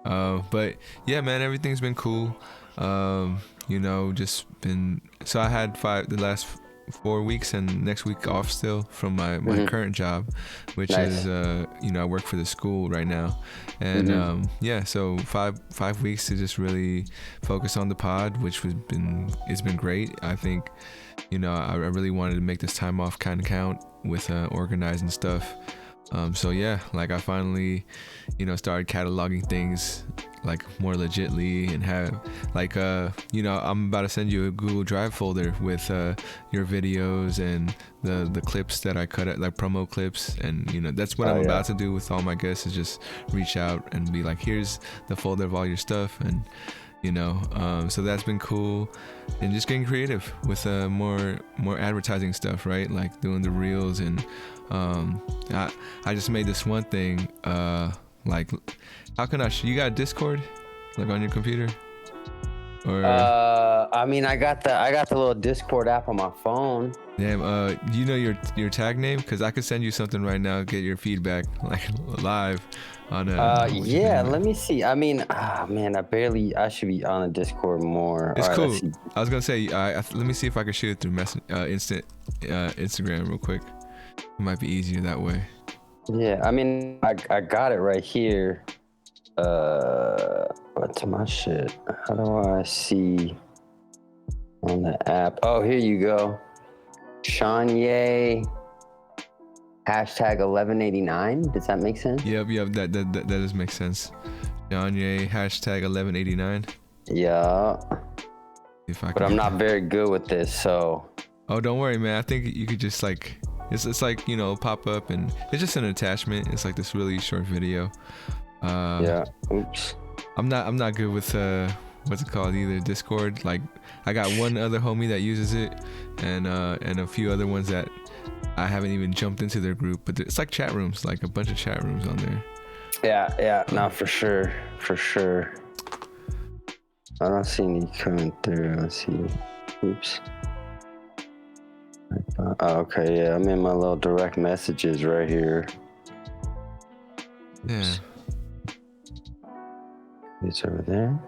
But yeah, man, everything's been cool. Just been. So I had the last 4 weeks and next week off still from my current job, which Nice. is I work for the school right now, and so 5 weeks to just really focus on the pod, which it's been great. I think I really wanted to make this time off kind of count with organizing stuff. So yeah, like I finally, started cataloging things like more legitly and have like I'm about to send you a Google Drive folder with your videos and the clips that I cut at, like promo clips, and that's what I'm about to do with all my guests, is just reach out and be like, here's the folder of all your stuff, and so that's been cool, and just getting creative with more advertising stuff, right? Like doing the reels, and I just made this one thing, like how can you got a Discord like on your computer, or I mean, I got the little Discord app on my phone. damn, your tag name, because I could send you something right now, get your feedback like live on yeah, let me see. I mean, man, I should be on the Discord more. It's All cool. right, I was gonna say, let me see if I can shoot it through Instagram real quick. It might be easier that way. yeah, I mean, I got it right here. What's my shit? How do I see on the app? Oh, here you go. Shonye hashtag 1189. Does that make sense? Yep. That does make sense. Shonye hashtag 1189. Yeah. But I'm not very good with this, so. Oh, don't worry, man. I think you could just like, it's like pop up, and it's just an attachment. It's like this really short video. Yeah. Oops. I'm not good with what's it called either, Discord. Like I got one other homie that uses it, and a few other ones that I haven't even jumped into their group, but it's like chat rooms, like a bunch of chat rooms on there. Yeah, no, for sure. I don't see any coming through. Let's see. Oops. Oh, okay, yeah, I'm in my little direct messages right here. Yeah. It's over there.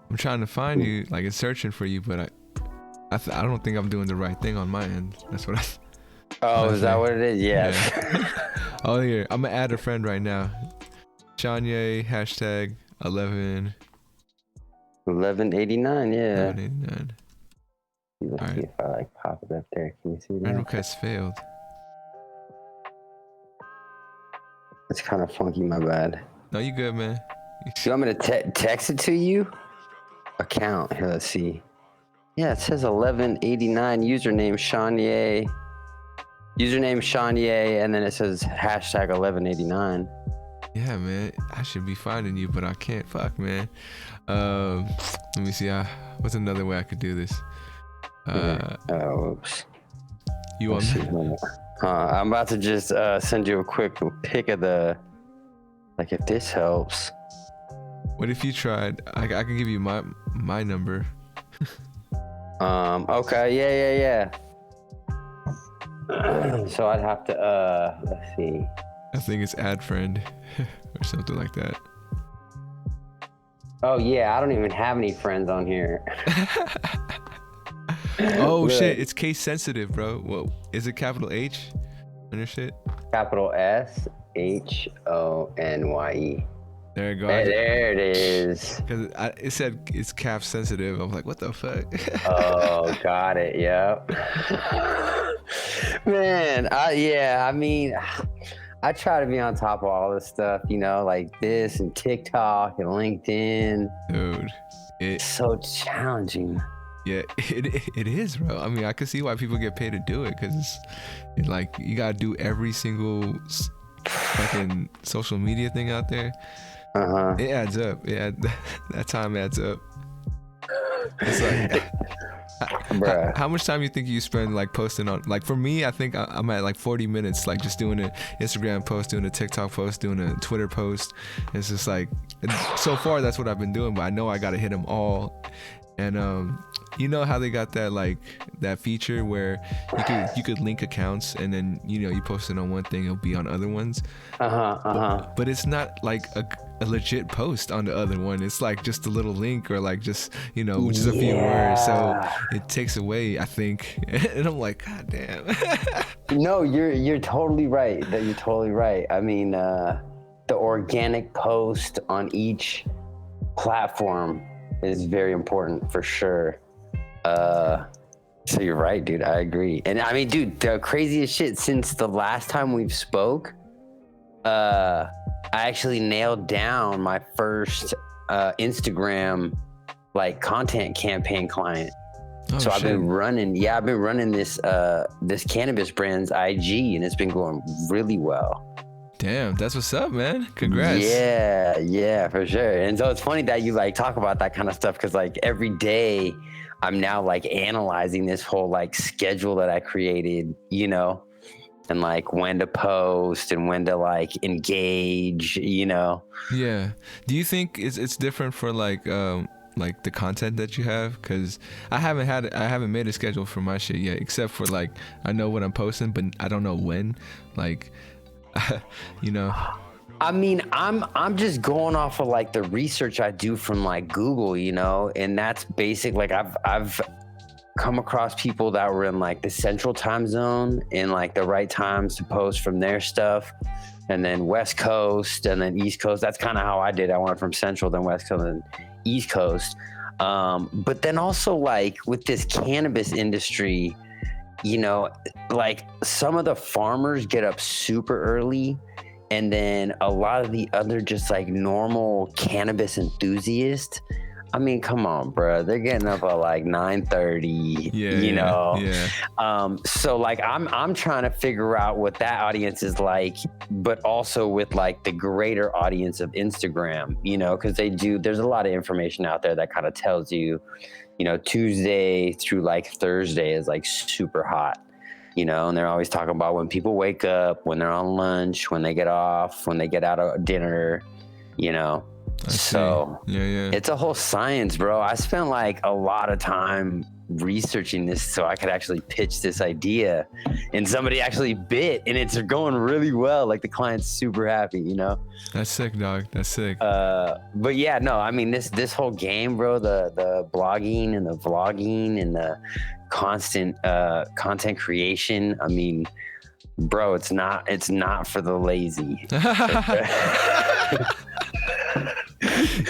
I'm trying to find you, like it's searching for you, but I don't think I'm doing the right thing on my end. That's what I. Oh, is that what it is? Yes. Yeah. Oh, here, I'm gonna add a friend right now. Shonye hashtag 1189. Yeah. 1189. Let's see if I like pop it up there. Can you see that? Friend request failed. It's kind of funky. My bad. No, you good, man. You want me to text it to you? Account. Here, let's see. Yeah, it says 1189. Username Shonye. And then it says hashtag 1189. Yeah, man. I should be finding you, but I can't. Fuck, man. Let me see. What's another way I could do this? Oops. You want me? I'm about to just send you a quick pic of the. Like, if this helps. What if you tried? I can give you my number. Okay. Yeah. So I'd have to. Let's see. I think it's add friend or something like that. Oh yeah, I don't even have any friends on here. Oh shit, it's case sensitive, bro. Whoa, is it capital H on your shit? Capital SHONYE. There you go. There it is. Because it said it's cap sensitive. I'm like, what the fuck? Oh, got it. Yep. Man, I mean, I try to be on top of all this stuff, like this and TikTok and LinkedIn. Dude, it's so challenging. Yeah, it is, bro. I mean, I can see why people get paid to do it, because it's like you gotta do every single fucking social media thing out there. It adds up. Yeah, that time adds up. It's like, how much time you think you spend like posting on? Like for me, I think I'm at like 40 minutes, like just doing an Instagram post, doing a TikTok post, doing a Twitter post. It's just like, so far that's what I've been doing, but I know I gotta hit them all. And you know how they got that like that feature where you could link accounts, and then you post it on one thing, it'll be on other ones. But it's not like a legit post on the other one. It's like just a little link or like just, which is a few words. So it takes away, I think. And I'm like, God damn. No, you're totally right. You're totally right. I mean, the organic post on each platform is very important for sure. So you're right, dude. I agree. And I mean, dude, the craziest shit since the last time we've spoke, I actually nailed down my first Instagram like content campaign client. Oh, so shit. I've been running this cannabis brand's IG, and it's been going really well. Damn, that's what's up, man. Congrats. Yeah, for sure. And so it's funny that you like talk about that kind of stuff, because like every day I'm now like analyzing this whole like schedule that I created, and like when to post and when to like engage, Yeah. Do you think it's different for like the content that you have? Because I haven't made a schedule for my shit yet, except for like I know what I'm posting, but I don't know when. Like, I mean, I'm just going off of like the research I do from like Google, and that's basic. Like I've come across people that were in like the central time zone and like the right times to post from their stuff, and then West Coast and then East Coast. That's kind of how I did. I went from central, then West Coast, then East Coast. But then also like with this cannabis industry, like some of the farmers get up super early, and then a lot of the other just like normal cannabis enthusiasts, I mean, come on, bro. They're getting up at like 9:30, Yeah. So like I'm trying to figure out what that audience is like, but also with like the greater audience of Instagram, because there's a lot of information out there that kind of tells you, Tuesday through like Thursday is like super hot, and they're always talking about when people wake up, when they're on lunch, when they get off, when they get out of dinner, So yeah, it's a whole science, bro. I spent like a lot of time researching this so I could actually pitch this idea, and somebody actually bit, and it's going really well. Like the client's super happy, That's sick, dog. That's sick. But yeah, no, I mean this whole game, bro, the blogging and the vlogging and the constant content creation. I mean, bro, it's not for the lazy.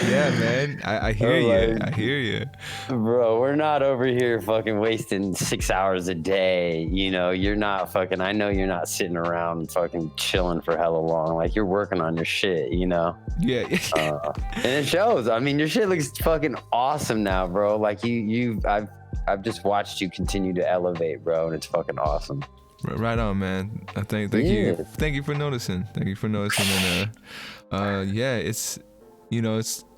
Yeah, man. I hear you. I hear you. Bro, we're not over here fucking wasting 6 hours a day. You're not fucking, I know you're not sitting around fucking chilling for hella long. Like you're working on your shit, Yeah. And it shows. I mean, your shit looks fucking awesome now, bro. Like I've just watched you continue to elevate, bro, and it's fucking awesome. Right on, man. Thank you. Thank you for noticing. And yeah, it's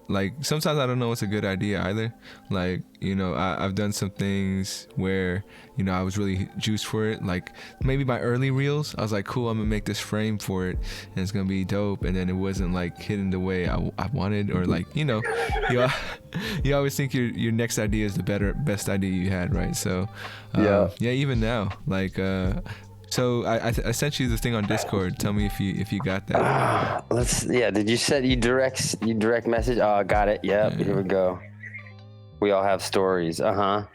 like sometimes I don't know it's a good idea either. Like, I've done some things where, I was really juiced for it. Like maybe my early reels, I was like, cool, I'm gonna make this frame for it and it's gonna be dope. And then it wasn't like hitting the way I wanted, or like, you always think your next idea is the best idea you had, right? So yeah, even now, like so I sent you the thing on Discord. Tell me if you got that. Did you set you direct message? Oh, I got it. Yep. Yeah. Here we go. We all have stories. That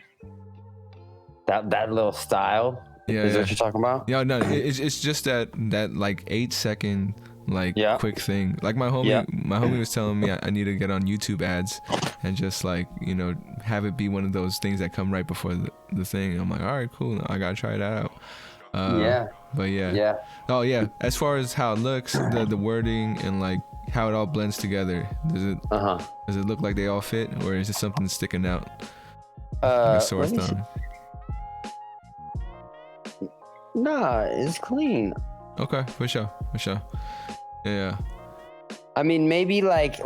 little style. Yeah. Is that what you're talking about? Yeah. No. It's just that like 8-second quick thing. Like my homie was telling me I need to get on YouTube ads and just like have it be one of those things that come right before the thing. I'm like, all right, cool. I gotta try that out. But yeah. Oh yeah. As far as how it looks, the wording and like how it all blends together, does it look like they all fit, or is it something sticking out? Like a sore thumb. Nah, it's clean. Okay, for sure. Yeah. I mean, maybe like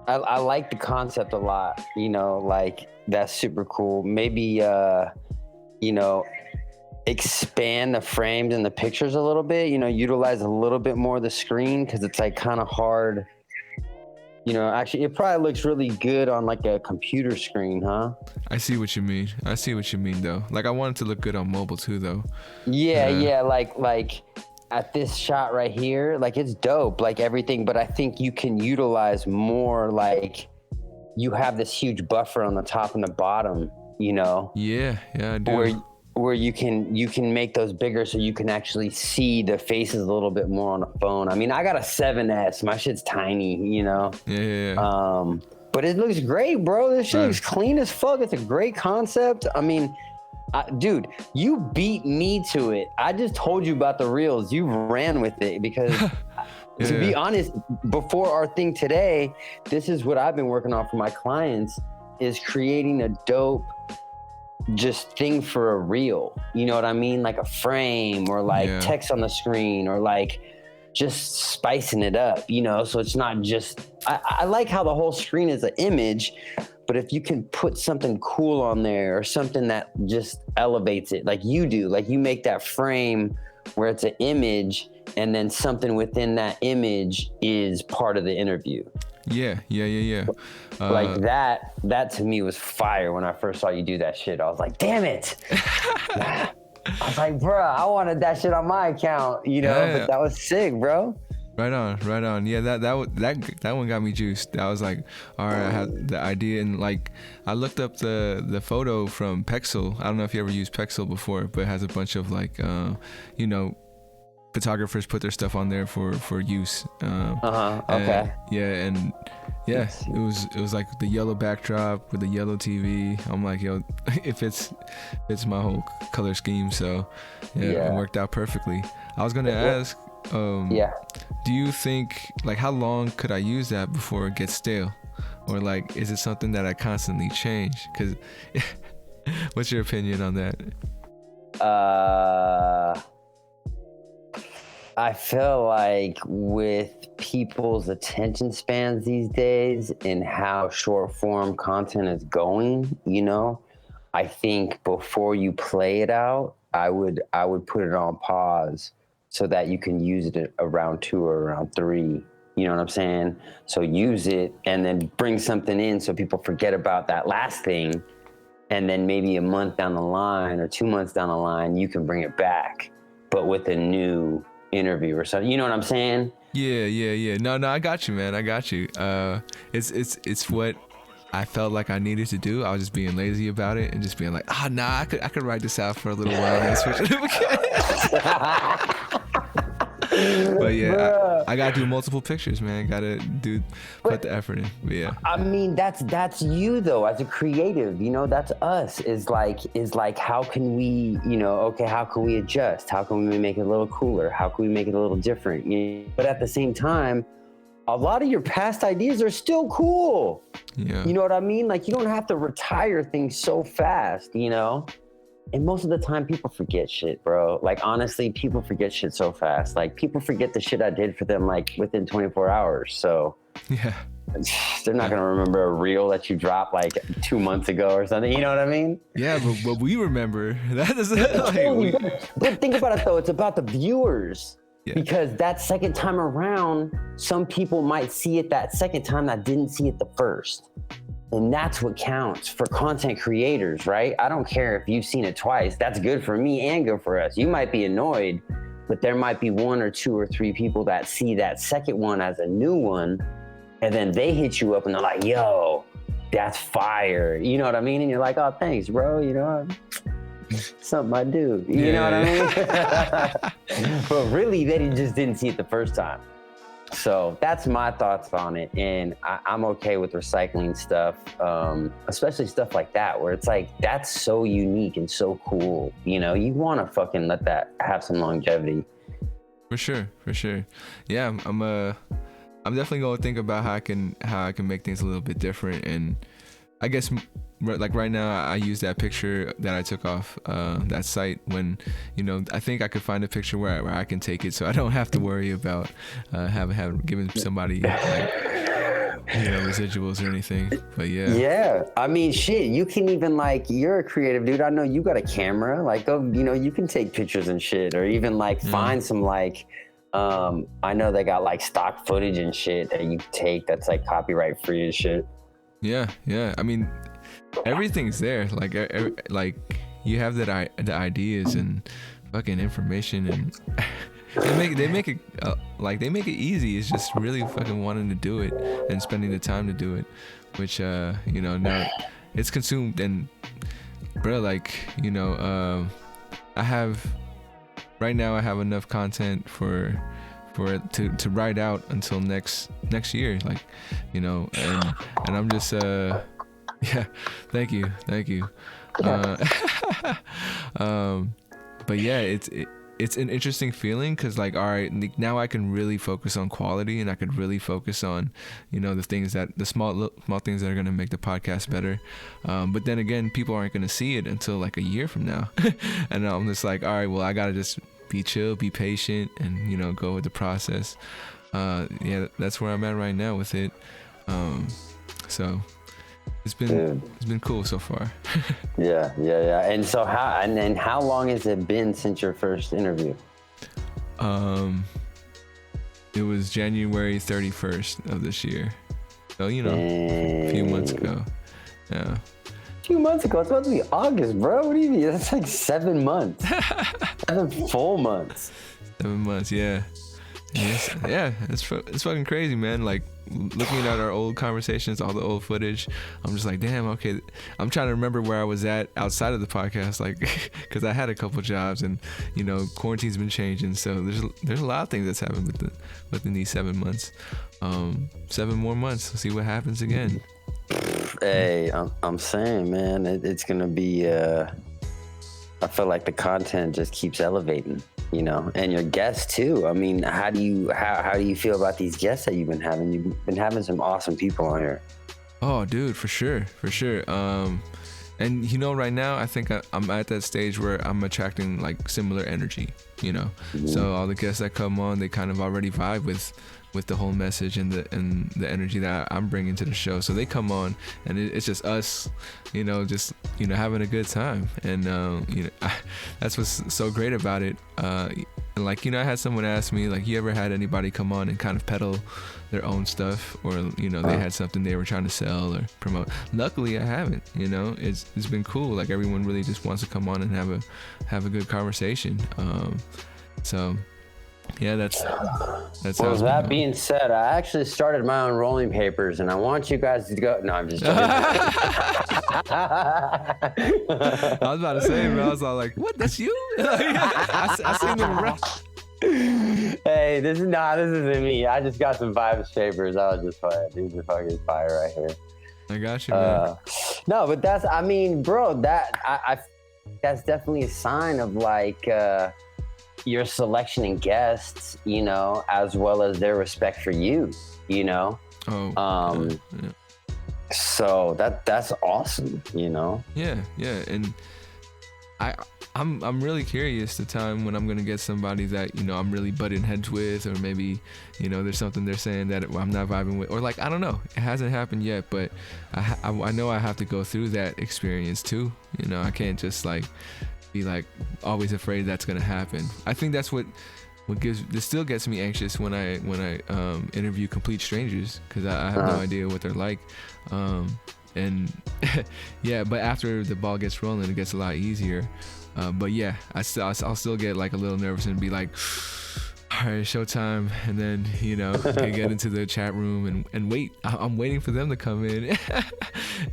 I like the concept a lot. Like that's super cool. Maybe expand the frames and the pictures a little bit, utilize a little bit more of the screen, because it's like kind of hard. Actually it probably looks really good on like a computer screen, huh? I see what you mean though. Like I want it to look good on mobile too though. Yeah, like at this shot right here, like it's dope, like everything, but I think you can utilize more, like you have this huge buffer on the top and the bottom, you know? Yeah, I do. Where you can make those bigger so you can actually see the faces a little bit more on the phone. I mean, I got a 7S, my shit's tiny, you know? Yeah. But it looks great, bro. This shit looks clean as fuck. It's a great concept. I mean, dude, you beat me to it. I just told you about the reels. You ran with it because to be honest, before our thing today, this is what I've been working on for my clients, is creating a dope just thing for a reel. You know what I mean? Like a frame or like text on the screen or like just spicing it up, you know? So it's not just, I like how the whole screen is an image, but if you can put something cool on there or something that just elevates it, like you do, like you make that frame where it's an image and then something within that image is part of the interview. Yeah. Like that to me was fire when I first saw you do that shit. I was like, damn it. I was like, bro, I wanted that shit on my account, you know, but that was sick, bro. Right on. Yeah, that one got me juiced. I was like, all right, I had the idea, and like I looked up the photo from Pexel. I don't know if you ever used Pexel before, but it has a bunch of like, you know, photographers put their stuff on there for use. Okay. It was like the yellow backdrop with the yellow TV. I'm like, yo, it fits my whole color scheme. So it worked out perfectly. I was gonna ask, do you think, like, how long could I use that before it gets stale, or like, is it something that I constantly change? Because what's your opinion on that? I feel like with people's attention spans these days and how short form content is going, you know, I think before you play it out, I would put it on pause so that you can use it around 2 or around 3. You know what I'm saying? So use it and then bring something in so people forget about that last thing. And then maybe a month down the line or 2 months down the line, you can bring it back, but with a new interview or something. You know what I'm saying? Yeah. No, I got you, man. I got you. It's what I felt like I needed to do. I was just being lazy about it and just being like, I could write this out for a little while and switch it. But yeah, I gotta do multiple pictures, man. Put the effort in. But yeah. I mean, that's you though, as a creative, you know, that's us. Is like how can we, you know, okay, how can we adjust? How can we make it a little cooler? How can we make it a little different? You know? But at the same time, a lot of your past ideas are still cool. Yeah. You know what I mean? Like, you don't have to retire things so fast, you know? And most of the time people forget shit, bro. Like, honestly, people forget shit so fast. Like, people forget the shit I did for them, like, within 24 hours. So yeah, they're not going to remember a reel that you dropped like 2 months ago or something. You know what I mean? Yeah, but we remember. That is But think about it, though. It's about the viewers. Yeah. Because that second time around, some people might see it that second time that didn't see it the first. And that's what counts for content creators, right? I don't care if you've seen it twice. That's good for me and good for us. You might be annoyed, but there might be 1 or 2 or 3 people that see that second one as a new one, and then they hit you up and they're like, yo, that's fire. You know what I mean? And you're like, oh, thanks, bro. You know, something I do. You know what I mean? But really, they just didn't see it the first time. So that's my thoughts on it, and I'm okay with recycling stuff, especially stuff like that, where it's like, that's so unique and so cool. You know, you want to fucking let that have some longevity. For sure. Yeah, I'm definitely gonna think about how I can make things a little bit different, and I guess like right now I use that picture that I took off that site when, you know, I think I could find a picture where I can take it so I don't have to worry about giving somebody like, you know, residuals or anything. But yeah, I mean, shit, you can even, like, you're a creative dude, I know you got a camera, like, go, you know, you can take pictures and shit, or even like find some, like, I know they got like stock footage and shit that you can take that's like copyright free and shit. Yeah. I mean, everything's there. Like you have the ideas and fucking information, and they make it they make it easy. It's just really fucking wanting to do it and spending the time to do it, which now it's consumed. And bro, I have enough content for it to write out until next year, and I'm just yeah, thank you. But yeah, it's an interesting feeling, because all right, now I can really focus on quality, and I could really focus on the small things that are going to make the podcast better. But then again, people aren't going to see it until a year from now. And I'm just all right, well, I gotta just be chill, be patient, and go with the process. Yeah, that's where I'm at right now with it. So it's been cool so far. Yeah. And so how long has it been since your first interview? It was January 31st of this year. So a few months ago. Yeah. A few months ago? It's about to be August, bro. What do you mean? That's 7 months. 7 full months. 7 months, yeah. Yes, yeah, it's fucking crazy, man. Looking at our old conversations, all the old footage, I'm just damn, okay. I'm trying to remember where I was at outside of the podcast, because I had a couple jobs, and quarantine's been changing, so there's a lot of things that's happened within these 7 months. 7 more months. We'll see what happens again. Hey, I'm saying, man, it's gonna be. I feel like the content just keeps elevating. And your guests too. I mean, how do you feel about these guests that you've been having? You've been having some awesome people on here. Oh, dude, for sure. And right now, I think I'm at that stage where I'm attracting similar energy. Mm-hmm. So all the guests that come on, they kind of already vibe with the whole message and the energy that I'm bringing to the show. So they come on, and it's just us, having a good time. And that's what's so great about it. And I had someone ask me, you ever had anybody come on and kind of peddle their own stuff, or they had something they were trying to sell or promote? Luckily, I haven't. It's been cool. Everyone really just wants to come on and have a good conversation. So yeah, that's well, that being said, I actually started my own rolling papers, and I want you guys to go. No, I'm just joking. I was about to say, bro, I was all what, that's you? I seen them around. Hey, this isn't me. I just got some vibes papers. I was just fire. These are fucking fire right here. I got you, man. No, but that's definitely a sign of your selection in guests, as well as their respect for you, Oh. Yeah. So that's awesome, Yeah, and I'm really curious the time when I'm gonna get somebody that I'm really butting heads with, or maybe there's something they're saying that I'm not vibing with, or I don't know. It hasn't happened yet, but I know I have to go through that experience too. I can't just be always afraid that's gonna happen. I think that's what still gets me anxious when I interview complete strangers, because I have no idea what they're like. And yeah, but after the ball gets rolling, it gets a lot easier. But yeah, I'll still get a little nervous and be all right, showtime, and then get into the chat room and wait. I'm waiting for them to come in,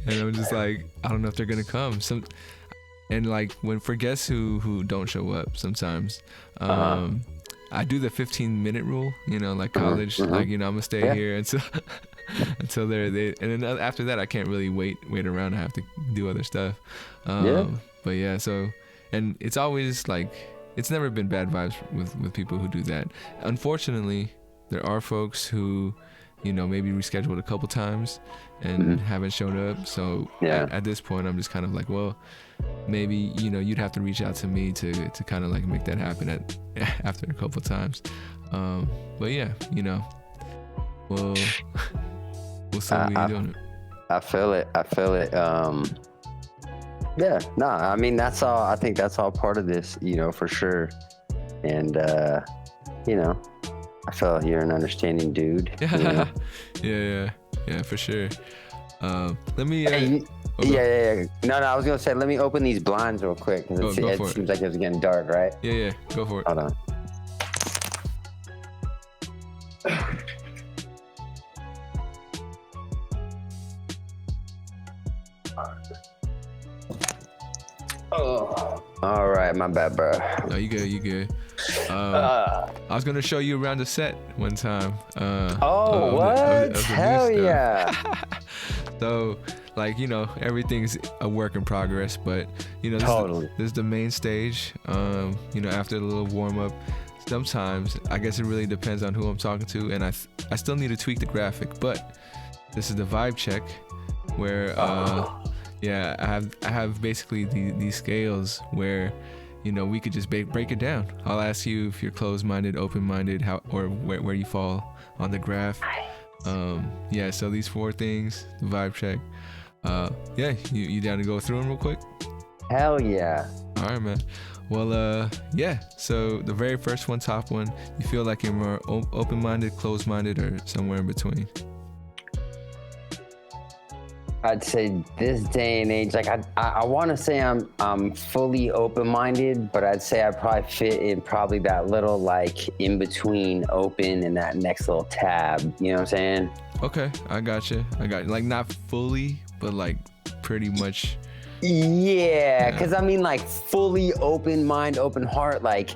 and I'm just I don't know if they're gonna come. And when for guests who don't show up sometimes, I do the 15-minute rule, college, I'm gonna stay here until they're and then after that I can't really wait around. I have to do other stuff. But yeah, so, and it's always it's never been bad vibes with people who do that. Unfortunately, there are folks who maybe rescheduled a couple times and haven't shown up. So at this point, I'm just kind of well, maybe you'd have to reach out to me to kind of make that happen after a couple times. But yeah, we'll see what you're doing. I feel it. Yeah, no, I mean, that's all. I think that's all part of this, for sure. And I feel you're an understanding dude. Yeah, for sure. Let me. Yeah. No, I was gonna say, let me open these blinds real quick, because it seems like it's getting dark, right? Yeah, go for it. Hold on. Oh, all right, my bad, bro. No, you good. I was gonna show you around the set one time. What? Hell yeah. So, like, you know, everything's a work in progress, but you know, this is the main stage. You know, after the little warm up, sometimes I guess it really depends on who I'm talking to, and I still need to tweak the graphic, but this is the vibe check, where yeah, I have basically these scales where, you know, we could just break it down. I'll ask you if you're closed-minded, open-minded, how or where you fall on the graph. Yeah, so these 4 things, the vibe check. Yeah, you down to go through them real quick? Hell yeah. All right, man. Well, yeah. So the very first one, top one, you feel like you're more open-minded, closed-minded, or somewhere in between? I'd say this day and age, like I want to say I'm fully open-minded, but I'd say I probably fit in probably that little like in between open and that next little tab. You know what I'm saying? Okay, I got you. Like not fully, but like pretty much. Yeah, because I mean like fully open mind, open heart, like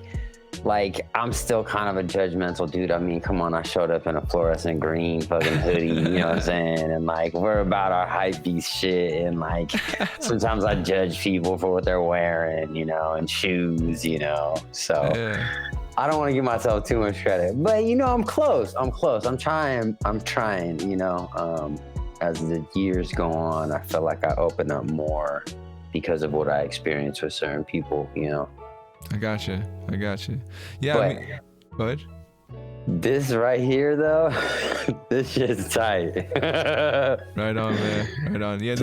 I'm still kind of a judgmental dude. I mean, come on, I showed up in a fluorescent green fucking hoodie, you know what I'm saying? And like, we're about our hype beast shit. And like, sometimes I judge people for what they're wearing, you know, and shoes, you know? So yeah. I don't want to give myself too much credit, but you know, I'm close. I'm trying, you know, as the years go on, I feel like I open up more because of what I experience with certain people, you know? I got you. Yeah, but, I mean, go ahead. This right here, though, this shit's tight. Right on, man. Right on. Yeah,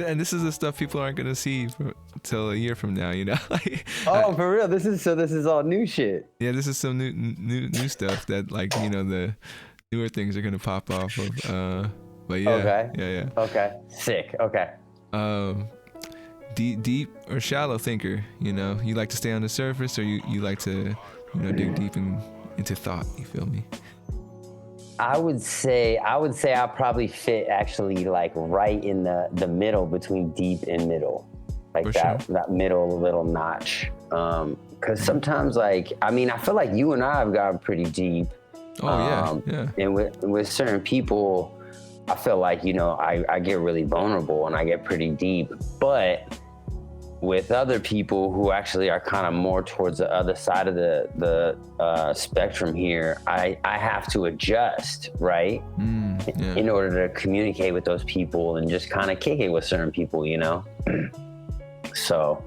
and this is the stuff people aren't gonna see until a year from now, you know. Like, for real. This is all new shit. Yeah, this is some new stuff that, like, you know, the newer things are gonna pop off of. But yeah. Okay. Yeah. Okay. Sick. Okay. Deep or shallow thinker, you know, you like to stay on the surface, or you like to, you know, dig deep into thought, you feel me? I would say I probably fit actually like right in the middle between deep and middle, like that middle little notch, because sometimes, like, I mean, I feel like you and I have gotten pretty deep. Yeah. And with certain people, I feel like, you know, I get really vulnerable and I get pretty deep, but with other people who actually are kind of more towards the other side of the spectrum here, I have to adjust, right? In order to communicate with those people and just kind of kick it with certain people, you know? So,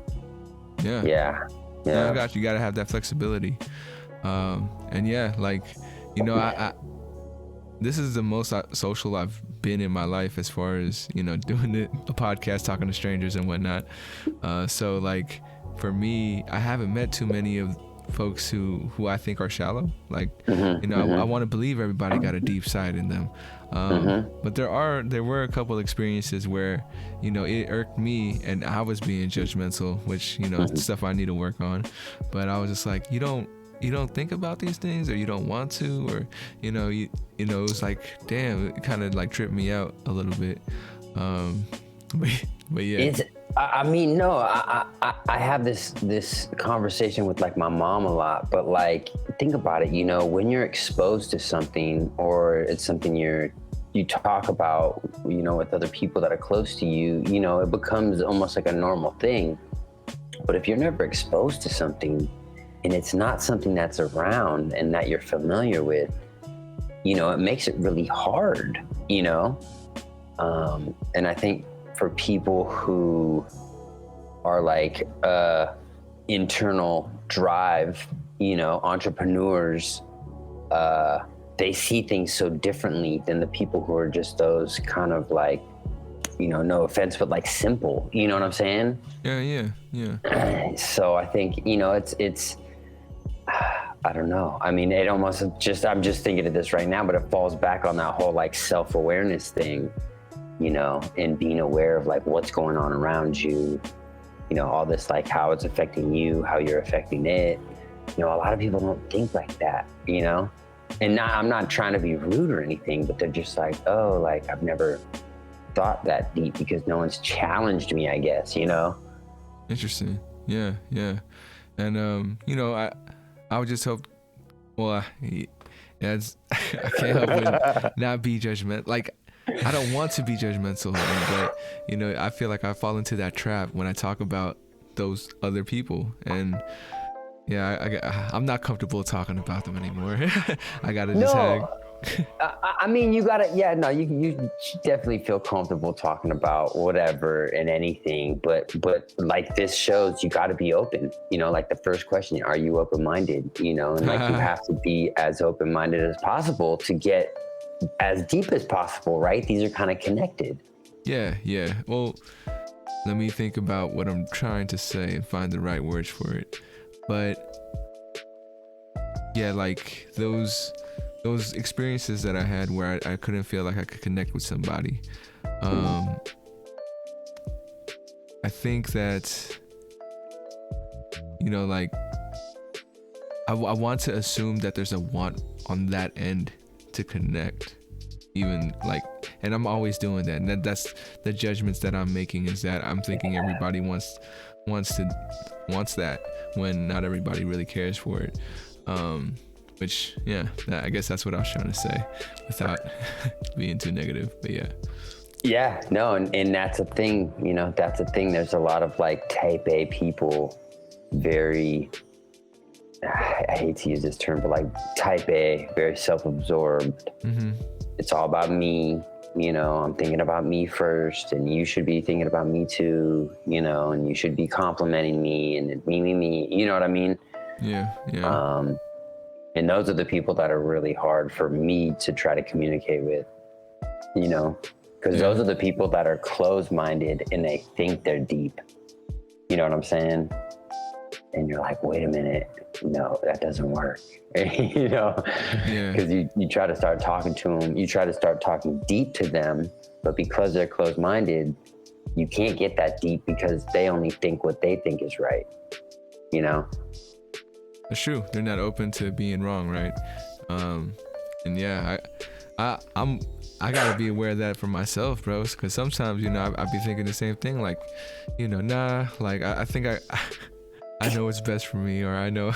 yeah. I got you. You got to have that flexibility. And yeah, like, you know, I this is the most social I've been in my life, as far as, you know, doing a podcast, talking to strangers and whatnot. So like, for me, I haven't met too many of folks who I think are shallow. Like, you know, I want to believe everybody got a deep side in them. But there were a couple experiences where, you know, it irked me and I was being judgmental, which, you know, stuff I need to work on. But I was just like, you don't think about these things, or you don't want to, or, you know, it was like, damn, it kind of like tripped me out a little bit. But yeah. I mean, no, I have this conversation with like my mom a lot, but like, think about it, you know, when you're exposed to something, or it's something you talk about, you know, with other people that are close to you, you know, it becomes almost like a normal thing. But if you're never exposed to something, and it's not something that's around and that you're familiar with, you know, it makes it really hard, you know? And I think for people who are like internal drive, you know, entrepreneurs, they see things so differently than the people who are just those kind of like, you know, no offense, but like simple, you know what I'm saying? Yeah. So I think, you know, it's I don't know. I mean, it almost I'm just thinking of this right now, but it falls back on that whole like self-awareness thing, you know, and being aware of like what's going on around you, you know, all this, like how it's affecting you, how you're affecting it. You know, a lot of people don't think like that, you know, and I'm not trying to be rude or anything, but they're just like, oh, like thought that deep because no one's challenged me, I guess, you know? Interesting. Yeah. And I would just hope. Well, I can't help but not be judgmental. Like, I don't want to be judgmental, but I feel like I fall into that trap when I talk about those other people, and I'm not comfortable talking about them anymore. I gotta just hang. I mean, you gotta, you definitely feel comfortable talking about whatever and anything, but like this shows you gotta be open, like the first question, are you open-minded, and like you have to be as open-minded as possible to get as deep as possible, right? These are kind of connected. Yeah. Well, let me think about what I'm trying to say and find the right words for it. But yeah, like those experiences that I had where I couldn't feel like I could connect with somebody. I think that, like I want to assume that there's a want on that end to connect, even like, and I'm always doing that, and that's the judgments that I'm making, is that I'm thinking everybody wants that when not everybody really cares for it. Which, I guess that's what I was trying to say without being too negative, but yeah, no, and that's a thing, there's a lot of like type A people, very, I hate to use this term, but like type A, very self-absorbed. Mm-hmm. It's all about me, I'm thinking about me first, and you should be thinking about me too, and you should be complimenting me, and me, you know what I mean? Yeah. And those are the people that are really hard for me to try to communicate with, because those are the people that are closed-minded and they think they're deep. You know what I'm saying? And you're like, wait a minute, no, that doesn't work. Because you try to start talking to them, you try to start talking deep to them, but because they're closed-minded, you can't get that deep because they only think what they think is right, That's true. They're not open to being wrong, right? And I gotta be aware of that for myself, bros, because sometimes I be thinking the same thing, like, like I think I know what's best for me, or I know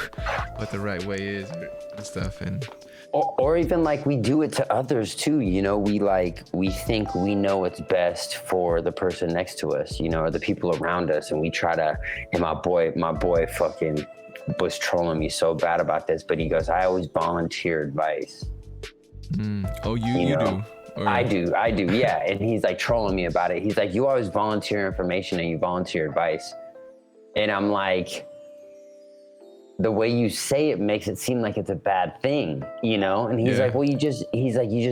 what the right way is, and stuff, and or even like we do it to others too, we think we know what's best for the person next to us, or the people around us, and we try to. And my boy fucking was trolling me so bad about this, but he goes, I always volunteer advice. Oh, you do? Or... I do, yeah. And he's like trolling me about it. He's like, you always volunteer information and you volunteer advice. And I'm like, the way you say it makes it seem like it's a bad thing, And he's like, well, you just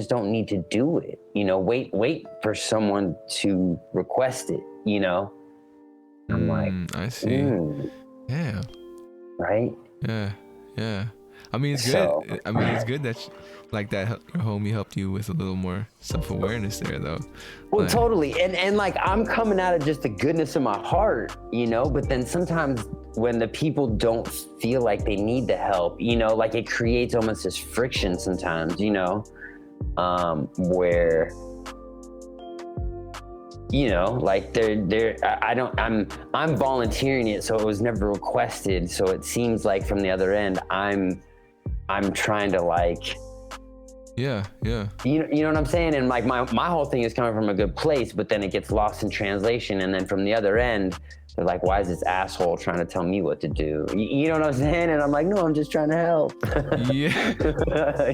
don't need to do it, wait for someone to request it, I'm like, I see. Yeah. Right? Yeah. I mean, it's good. I mean, it's good that like that your homie helped you with a little more self-awareness there, though. Well, totally. And like, I'm coming out of just the goodness of my heart, but then sometimes when the people don't feel like they need the help, like it creates almost this friction sometimes, where, like I'm volunteering it, so it was never requested. So it seems like from the other end, I'm trying to like, yeah. You know what I'm saying? And like my whole thing is coming from a good place, but then it gets lost in translation. And then from the other end, they're like, why is this asshole trying to tell me what to do? You know what I'm saying? And I'm like, no, I'm just trying to help. Yeah.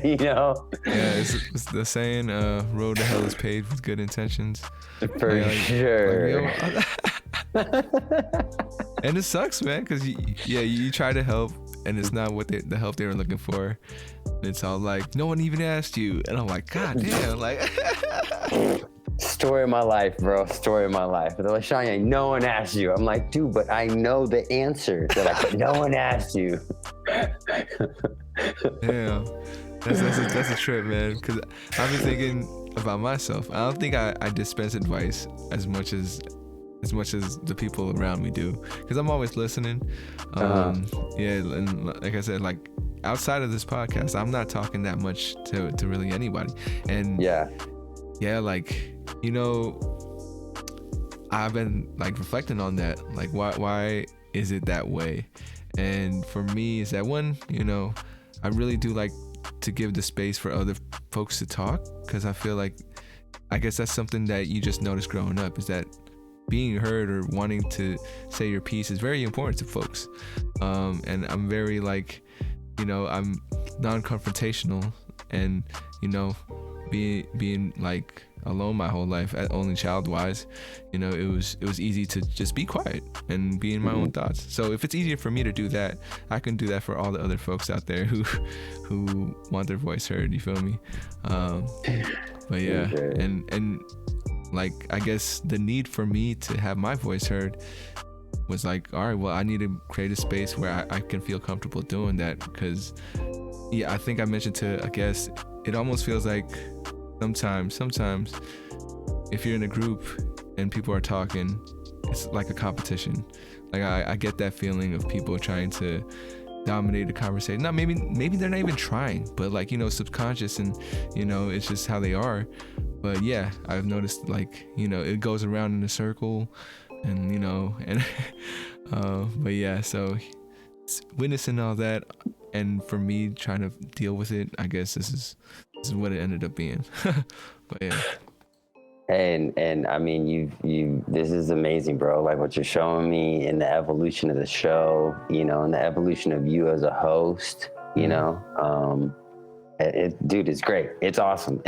Yeah, it's the saying, road to hell is paved with good intentions. For sure. And it sucks, man, because you try to help, and it's not what the help they were looking for. It's all like, no one even asked you. And I'm like, God damn, like. Story of my life, bro. Story of my life. They're like, Shonye, no one asked you. I'm like, dude, but I know the answer. They're like, but no one asked you. Damn. That's a trip, man. Because I've been thinking about myself. I don't think I dispense advice as much as the people around me do, because I'm always listening. And like I said, like outside of this podcast, I'm not talking that much to really anybody. And like, I've been like reflecting on that, like why is it that way? And for me, is that one, I really do like to give the space for other folks to talk, because I feel like, I guess that's something that you just notice growing up, is that being heard or wanting to say your piece is very important to folks. And I'm very like, I'm non-confrontational, and being like alone my whole life, only child wise, it was easy to just be quiet and be in my own thoughts. So if it's easier for me to do that, I can do that for all the other folks out there who want their voice heard. You feel me? But yeah, and like, I guess the need for me to have my voice heard was like, all right, well, I need to create a space where I can feel comfortable doing that, because I think I mentioned to a guest, it almost feels like sometimes if you're in a group and people are talking, it's like a competition. Like I get that feeling of people trying to dominate the conversation. Not maybe they're not even trying, but like, subconscious, and it's just how they are. But yeah, I've noticed, like, it goes around in a circle, and but yeah, so witnessing all that, and for me trying to deal with it, I guess this is what it ended up being. But yeah. And I mean, you this is amazing, bro. Like what you're showing me in the evolution of the show, and the evolution of you as a host, dude, it's great. It's awesome.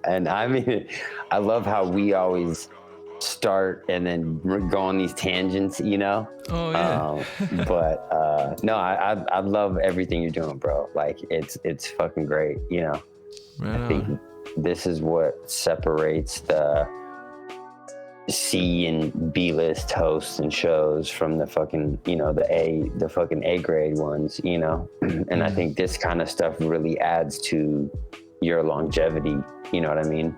And I mean, I love how we always start and then go on these tangents, Oh yeah. But no, I love everything you're doing, bro. Like it's fucking great. Right I think this is what separates the C and B list hosts and shows from the fucking, the fucking A grade ones, and I think this kind of stuff really adds to your longevity. You know what I mean?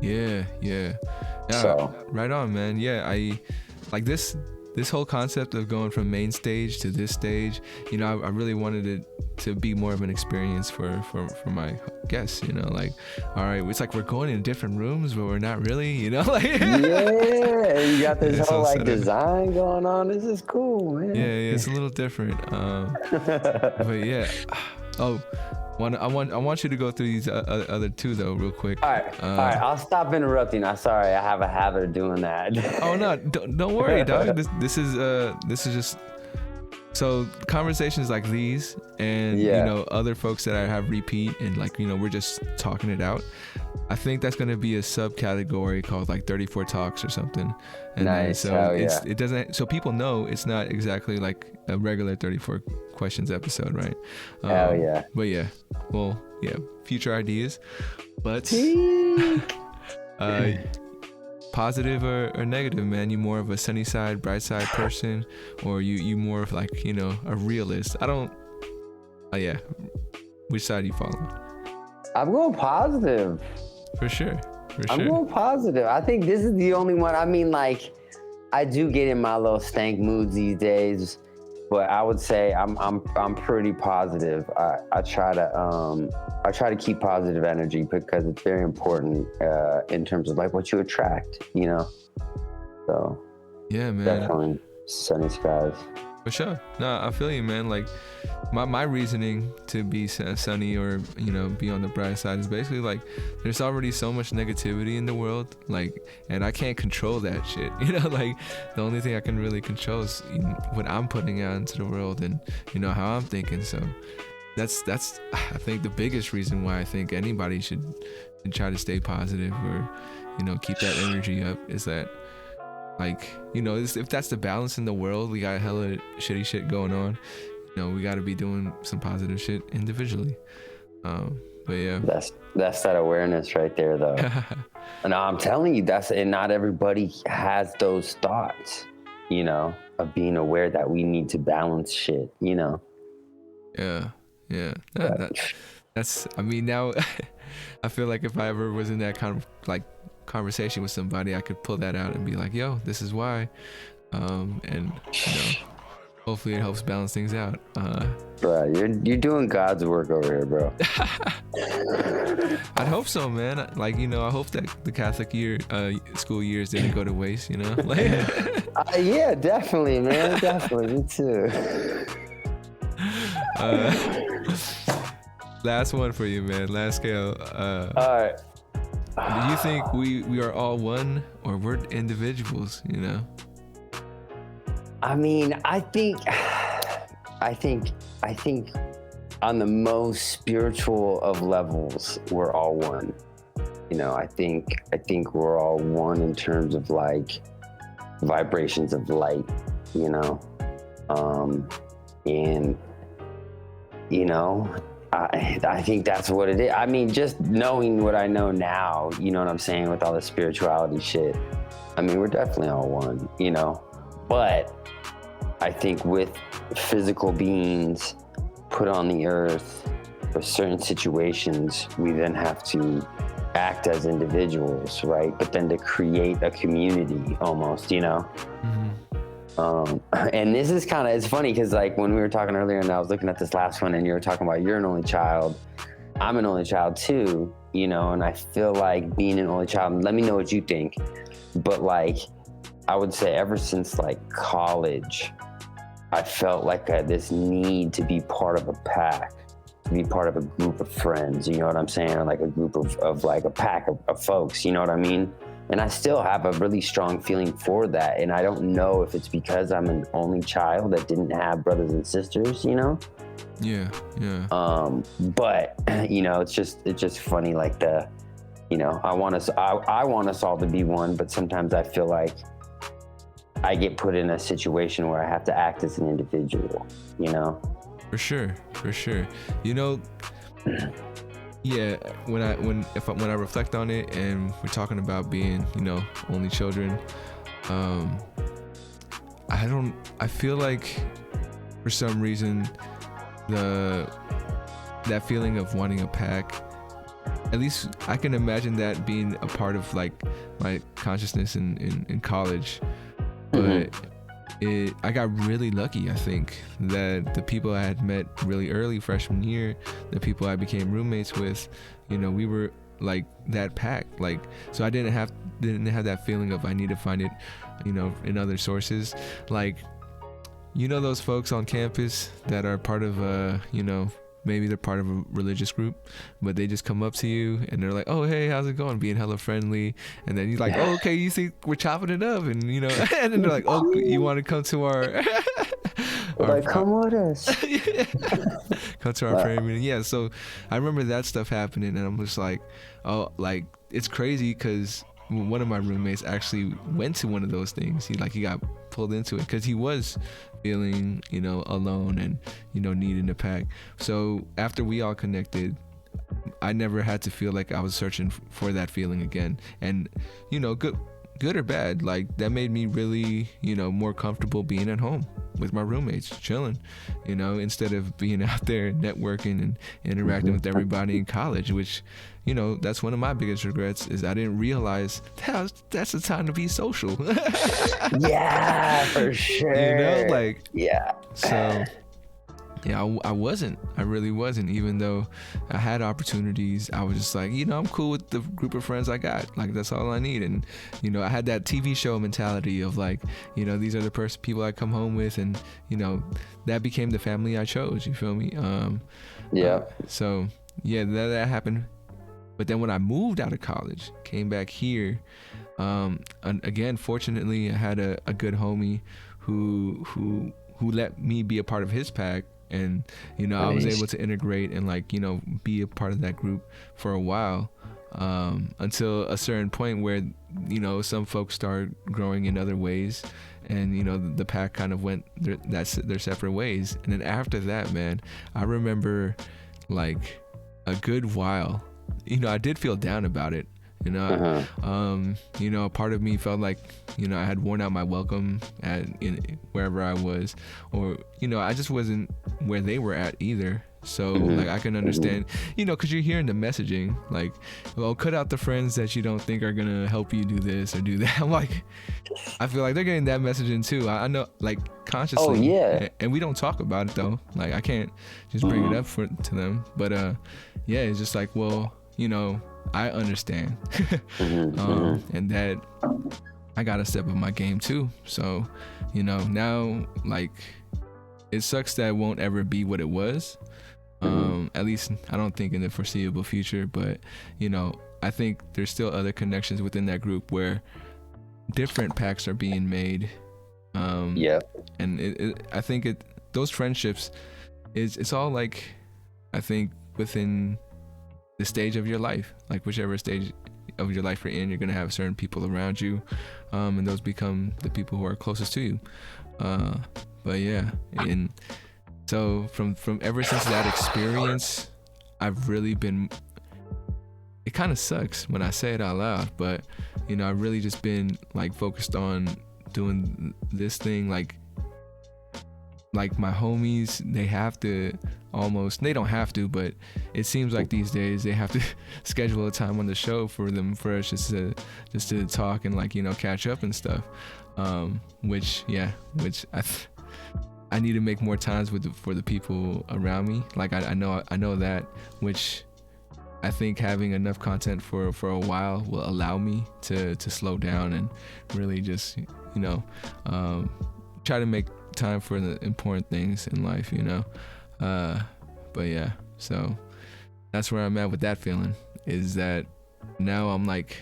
Yeah. So right on, man. Yeah, I like this whole concept of going from main stage to this stage. I really wanted it to be more of an experience for my guests. Like, all right, it's like we're going in different rooms, but we're not really. Like yeah, you got this whole like design going on. This is cool, man. Yeah, it's a little different. But yeah. Oh. I want you to go through these other two though, real quick. All right. I'll stop interrupting. I'm sorry. I have a habit of doing that. Oh no, don't worry, dog. This is just so conversations like these, and other folks that I have repeat, and like we're just talking it out. I think that's gonna be a subcategory called like 34 talks or something. And nice. So it doesn't. So people know it's not exactly like a regular 34 questions episode, right? Hell yeah. But yeah, well, yeah, future ideas, but positive or negative, man? You more of a sunny side, bright side person, or you more of like a realist? Yeah, which side do you fall on? I'm going positive. For sure. I'm going positive. I think this is the only one. I mean, like, I do get in my little stank moods these days, but I would say I'm pretty positive. I try to keep positive energy, because it's very important in terms of like what you attract, So yeah, man. Definitely sunny skies. For sure. No, I feel you, man. Like my reasoning to be sunny or be on the bright side is basically like there's already so much negativity in the world, like, and I can't control that shit. Like the only thing I can really control is what I'm putting out into the world, and how I'm thinking. So that's I think the biggest reason why I think anybody should try to stay positive or keep that energy up is that, like, if that's the balance in the world, we got hella shitty shit going on. We got to be doing some positive shit individually. But yeah, that's that awareness right there, though. And I'm telling you, and not everybody has those thoughts, of being aware that we need to balance shit. Yeah. That's. I mean, now I feel like if I ever was in that kind of like conversation with somebody, I could pull that out and be like, yo, this is why, and hopefully it helps balance things out. Bro, you're doing God's work over here, bro. I'd hope so, man. Like, you know, I hope that the Catholic school years didn't go to waste, you know? Like, yeah, definitely, man. Definitely, me too. Last one for you, man. Last scale. All right. Do you think we are all one, or we're individuals, you know? I mean, I think on the most spiritual of levels, we're all one. You know, I think we're all one in terms of like vibrations of light, you know, and you know, I think that's what it is. I mean, just knowing what I know now, you know what I'm saying, with all the spirituality shit. I mean, we're definitely all one, you know, but I think with physical beings put on the earth for certain situations, we then have to act as individuals, right? But then to create a community almost, you know? And this is kind of, it's funny because like when we were talking earlier and I was looking at this last one and you were talking about you're an only child, I'm an only child too, you know, and I feel like being an only child, let me know what you think, but like, I would say ever since like college, I felt like I had this need to be part of a pack, to be part of a group of friends, you know what I'm saying? Or like a group of like a pack of folks, you know what I mean? And I still have a really strong feeling for that. And I don't know if it's because I'm an only child that didn't have brothers and sisters, you know? Yeah. But you know, it's just funny, like the, you know, I want us all to be one, but sometimes I feel like I get put in a situation where I have to act as an individual, you know? For sure. You know, yeah, when I reflect on it and we're talking about being, you know, only children, I feel like for some reason that feeling of wanting a pack, at least I can imagine that being a part of like my consciousness in college. But I got really lucky, I think, that the people I had met really early freshman year, the people I became roommates with, you know, we were like that pack. Like, so I didn't have that feeling of I need to find it, you know, in other sources. Like, you know, those folks on campus that are part of you know, maybe they're part of a religious group, but they just come up to you and they're like, oh, hey, how's it going? Being hella friendly. And then you're like, oh, okay, you see, we're chopping it up. And, you know, and then they're like, oh, you want to come to our... like, come with us. Come to our prayer meeting. Yeah, so I remember that stuff happening and I'm just like, oh, like, it's crazy because one of my roommates actually went to one of those things. He got pulled into it because he was feeling, you know, alone and, you know, needing a pack. So after we all connected, I never had to feel like I was searching for that feeling again. And, you know, good or bad, like that made me really, you know, more comfortable being at home with my roommates, chilling, you know, instead of being out there networking and interacting with everybody in college, which, you know, that's one of my biggest regrets is I didn't realize that's the time to be social. Yeah, for sure. You know, like, yeah. So yeah, I really wasn't, even though I had opportunities. I was just like, you know, I'm cool with the group of friends I got, like that's all I need. And, you know, I had that TV show mentality of like, you know, these are the people I come home with, and, you know, that became the family I chose, you feel me? Yeah. So yeah, that happened. But then when I moved out of college, came back here, and again, fortunately I had a good homie who let me be a part of his pack. And, you know, I was able to integrate and, like, you know, be a part of that group for a while, until a certain point where, you know, some folks started growing in other ways, and, you know, the pack kind of went their separate ways. And then after that, man, I remember like a good while, you know, I did feel down about it. You know, you know, a part of me felt like, you know, I had worn out my welcome in wherever I was, or, you know, I just wasn't where they were at either. So like I can understand, you know, because you're hearing the messaging like, well, cut out the friends that you don't think are gonna help you do this or do that. I'm like, I feel like they're getting that messaging too. I know, like, consciously. Oh, yeah. And we don't talk about it though. Like I can't just bring it up to them. But yeah, it's just like, well, you know, I understand. And that I gotta step up my game too. So, you know, now, like, it sucks that it won't ever be what it was. At least I don't think in the foreseeable future, but, you know, I think there's still other connections within that group where different pacts are being made. And I think those friendships it's all like, I think within the stage of your life, like whichever stage of your life you're in, you're gonna have certain people around you, and those become the people who are closest to you. But yeah, and so from ever since that experience, I've really been, it kind of sucks when I say it out loud, but, you know, I've really just been like focused on doing this thing. Like my homies, they don't have to, but it seems like these days they have to schedule a time on the show for us just to talk and, like, you know, catch up and stuff. Which I need to make more times for the people around me. Like I know that, which I think having enough content for a while will allow me to slow down and really just, you know, try to make time for the important things in life, you know. But yeah, so that's where I'm at with that feeling, is that now I'm like,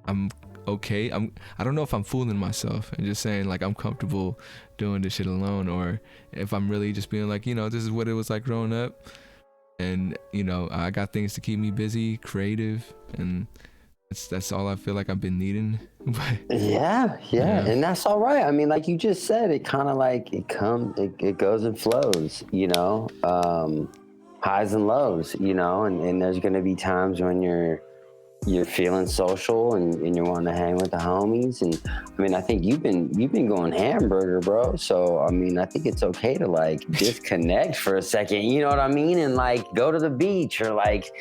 I'm okay. I don't know if I'm fooling myself and just saying like I'm comfortable doing this shit alone, or if I'm really just being like, you know, this is what it was like growing up, and, you know, I got things to keep me busy, creative, and that's all I feel like I've been needing. yeah, and that's all right. I mean, like you just said, it kind of like it goes and flows, you know, highs and lows, you know, and there's gonna be times when you're feeling social and you want to hang with the homies. And I mean, I think you've been going hamburger, bro. So I mean, I think it's okay to like disconnect for a second, you know what I mean? And like go to the beach, or like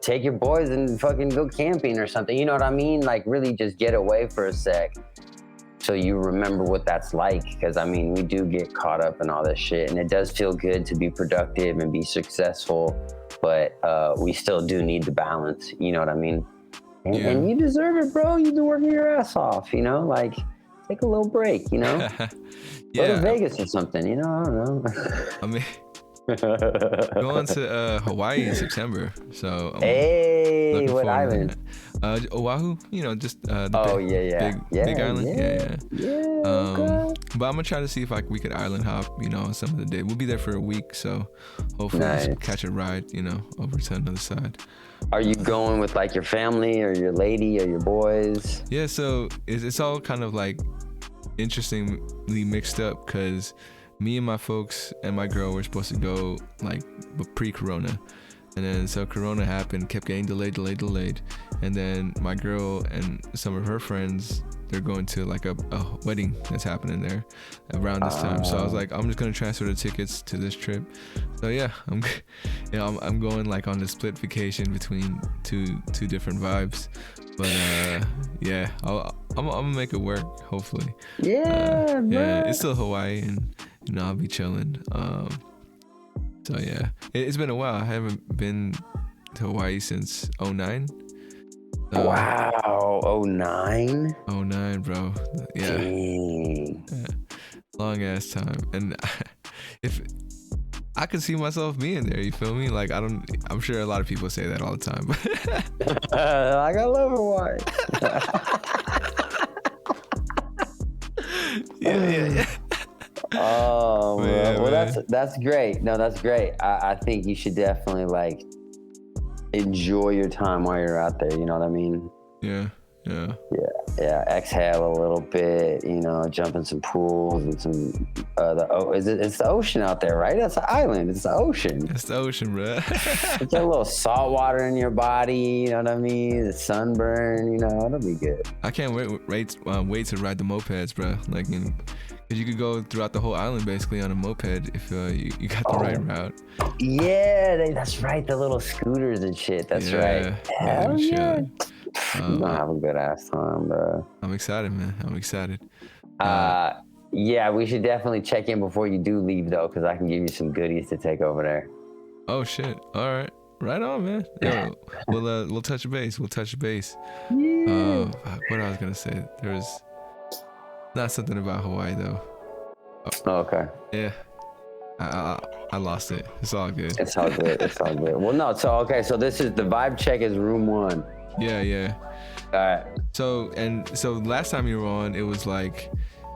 take your boys and fucking go camping or something, you know what I mean? Like really just get away for a sec so you remember what that's like. Because I mean, we do get caught up in all this shit, and it does feel good to be productive and be successful, but we still do need the balance, you know what I mean? And you deserve it, bro. You've been working your ass off, you know, like take a little break, you know. Go to Vegas or something, you know. I don't know. I mean, going to Hawaii in September, so hey, what island? Oahu, you know, just big island. But I'm gonna try to see if we could island hop, you know, on some of the day. We'll be there for a week, so hopefully catch a ride, you know, over to another side. Are you going with like your family or your lady or your boys? Yeah, so it's all kind of like interestingly mixed up, because me and my folks and my girl were supposed to go like pre-corona, and then so corona happened, kept getting delayed, and then my girl and some of her friends, they're going to like a wedding that's happening there around this time. So I was like, I'm just gonna transfer the tickets to this trip. So yeah, I'm going like on the split vacation between two different vibes. But yeah, I'm gonna make it work, hopefully. Yeah, yeah, it's still Hawaii, and you know, I'll be chilling. So yeah, it's been a while. I haven't been to Hawaii since 2009. Wow, 2009? 2009, bro. Yeah. Dang. Long ass time. And if I could see myself being there, you feel me? Like, I'm sure a lot of people say that all the time. Like, I love Hawaii. yeah. Oh, well, that's great. No, that's great. I think you should definitely like enjoy your time while you're out there. You know what I mean? Yeah. Yeah. Exhale a little bit, you know, jump in some pools and some it's the ocean out there, right? That's an island. It's the ocean. It's the ocean, bro. Get a little salt water in your body, you know what I mean? The sunburn, you know, it'll be good. I can't wait to ride the mopeds, bro. Like, cause you could go throughout the whole island basically on a moped if you got the right route. Yeah, that's right. The little scooters and shit. That's right. Hell yeah. You're gonna have a good ass time, bro. I'm excited, man. I'm excited. Yeah, we should definitely check in before you do leave, though, because I can give you some goodies to take over there. Oh shit! All right, right on, man. Yo, we'll touch base. We'll touch base. Yeah. What I was gonna say, there was not something about Hawaii though. Oh, okay. Yeah, I lost it. It's all good. It's all good. It's all good. Well, no. So okay. So this is the vibe check. Is room 1. Yeah. All right. So last time you were on, it was like,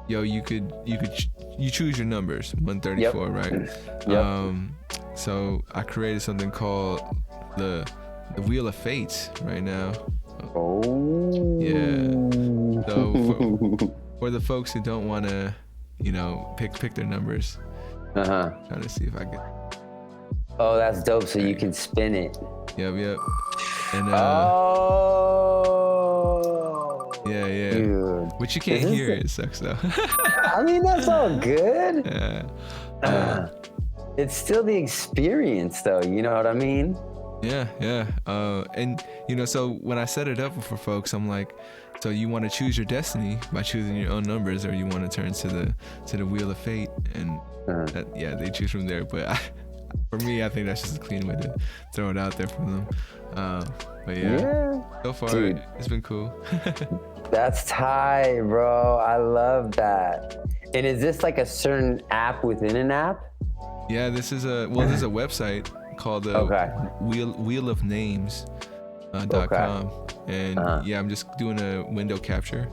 yo, you choose your numbers, 134, right? Yep. So I created something called the Wheel of Fates right now. Oh. Yeah. So for the folks who don't want to, you know, pick their numbers. Trying to see if I can. Oh, that's dope. So you can spin it. Yep. And yeah. Dude. Which you can't hear. It sucks though. I mean, that's all good. Yeah. It's still the experience, though. You know what I mean? Yeah. And you know, so when I set it up for folks, I'm like, so you want to choose your destiny by choosing your own numbers, or you want to turn to the Wheel of Fate, and they choose from there. But for me, I think that's just a clean way to throw it out there for them. But yeah, so far, dude, it's been cool. That's tight, bro. I love that. And is this like a certain app within an app? Yeah, this is a website called Wheel of Names. .com, and I'm just doing a window capture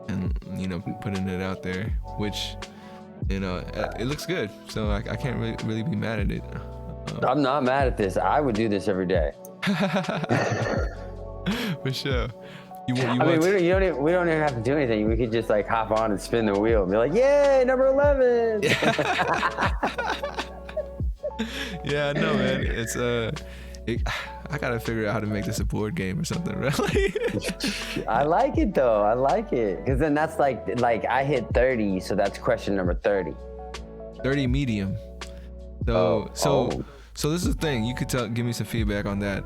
and, you know, putting it out there, which, you know, it looks good, so I can't really be mad at it. I'm not mad at this. I would do this every day. For sure. We don't even have to do anything. We could just like hop on and spin the wheel and be like, yay, number 11. Yeah, I know, man. It's I gotta figure out how to make this a board game or something, really. I like it though. I like it, because then that's like I hit 30, so that's question number 30. 30 medium. So this is the thing. You could give me some feedback on that.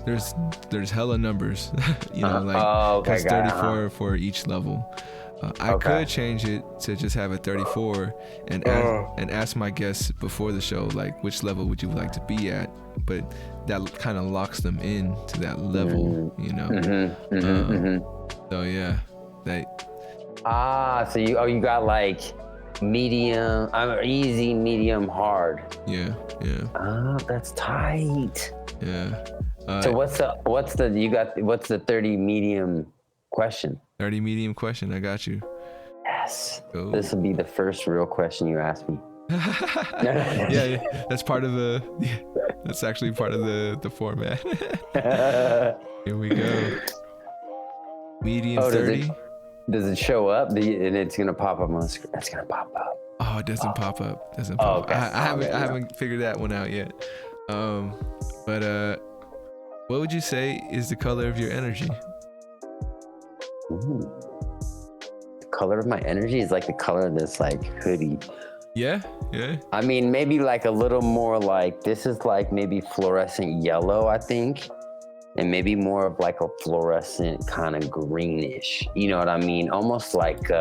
There's hella numbers, you know, it's 34 for each level. I could change it to just have a 34 and ask my guests before the show, like, which level would you like to be at? But that kind of locks them in to that level, you know. So yeah, so you got like medium, easy, medium, hard. Yeah. That's tight. Yeah. So what's the 30 medium question? 30 medium question. I got you. Yes. Cool. This will be the first real question you ask me. yeah. That's part of the. Yeah, that's actually part of the format. Here we go. Medium 30. Does it show up? And it's gonna pop up on the screen. It's gonna pop up. Oh, it doesn't pop up. Okay. I haven't figured that one out yet. But what would you say is the color of your energy? Ooh. The color of my energy is like the color of this like hoodie. Yeah. I mean, maybe like a little more like, this is like maybe fluorescent yellow, I think. And maybe more of like a fluorescent kind of greenish. You know what I mean? Almost like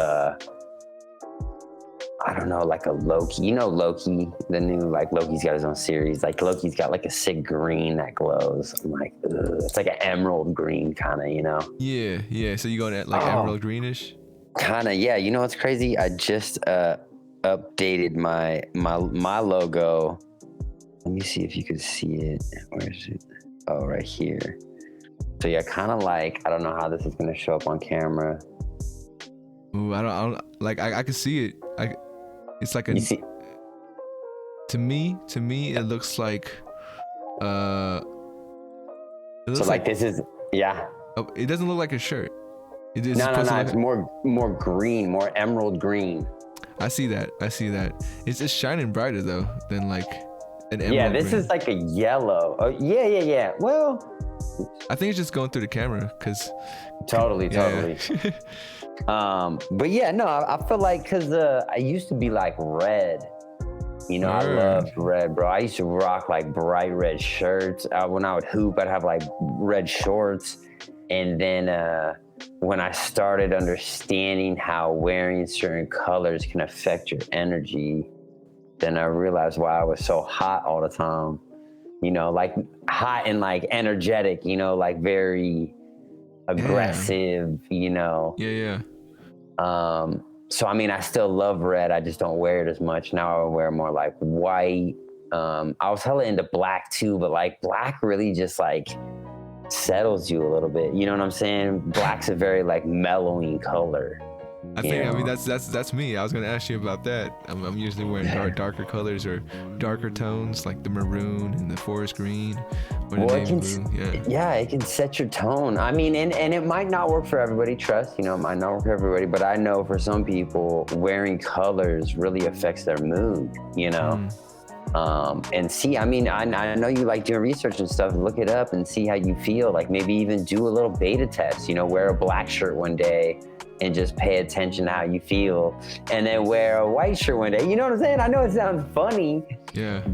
I don't know, like a Loki. You know Loki, the new, like, Loki's got his own series. Like, Loki's got like a sick green that glows. I'm like, ugh. It's like an emerald green kind of, you know? Yeah. So you going at like emerald greenish? Kind of, yeah. You know what's crazy? I just updated my logo. Let me see if you can see it. Where is it? Oh, right here. So yeah, kind of like, I don't know how this is gonna show up on camera. Ooh, I don't like, I can see it. It's like you see? To me, it looks like. So like this is, yeah. Oh, it doesn't look like a shirt. No. It's more green, more emerald green. I see that. It's just shining brighter though than like an emerald. Yeah, this green. is like a yellow. Oh, yeah. Well, I think it's just going through the camera because. Totally. But yeah, no, I feel like because I used to be like red. You know, I loved red, bro. I used to rock like bright red shirts. When I would hoop, I'd have like red shorts. And then when I started understanding how wearing certain colors can affect your energy, then I realized why I was so hot all the time. You know, like hot and like energetic, you know, like very aggressive, you know. Yeah. So, I mean, I still love red. I just don't wear it as much. Now I wear more like white. I was hella into black too, but like black really just like settles you a little bit. You know what I'm saying? Black's a very like mellowing color. I mean, that's me. I was gonna ask you about that. I'm usually wearing darker colors or darker tones, like the maroon and the forest green or the navy blue. Yeah, it can set your tone. I mean, and it might not work for everybody. Trust, you know, it might not work for everybody. But I know for some people, wearing colors really affects their mood. You know. And see, I mean, I know you like doing research and stuff. Look it up and see how you feel. Like maybe even do a little beta test. You know, wear a black shirt one day and just pay attention to how you feel, and then wear a white shirt one day. You know what I'm saying? I know it sounds funny,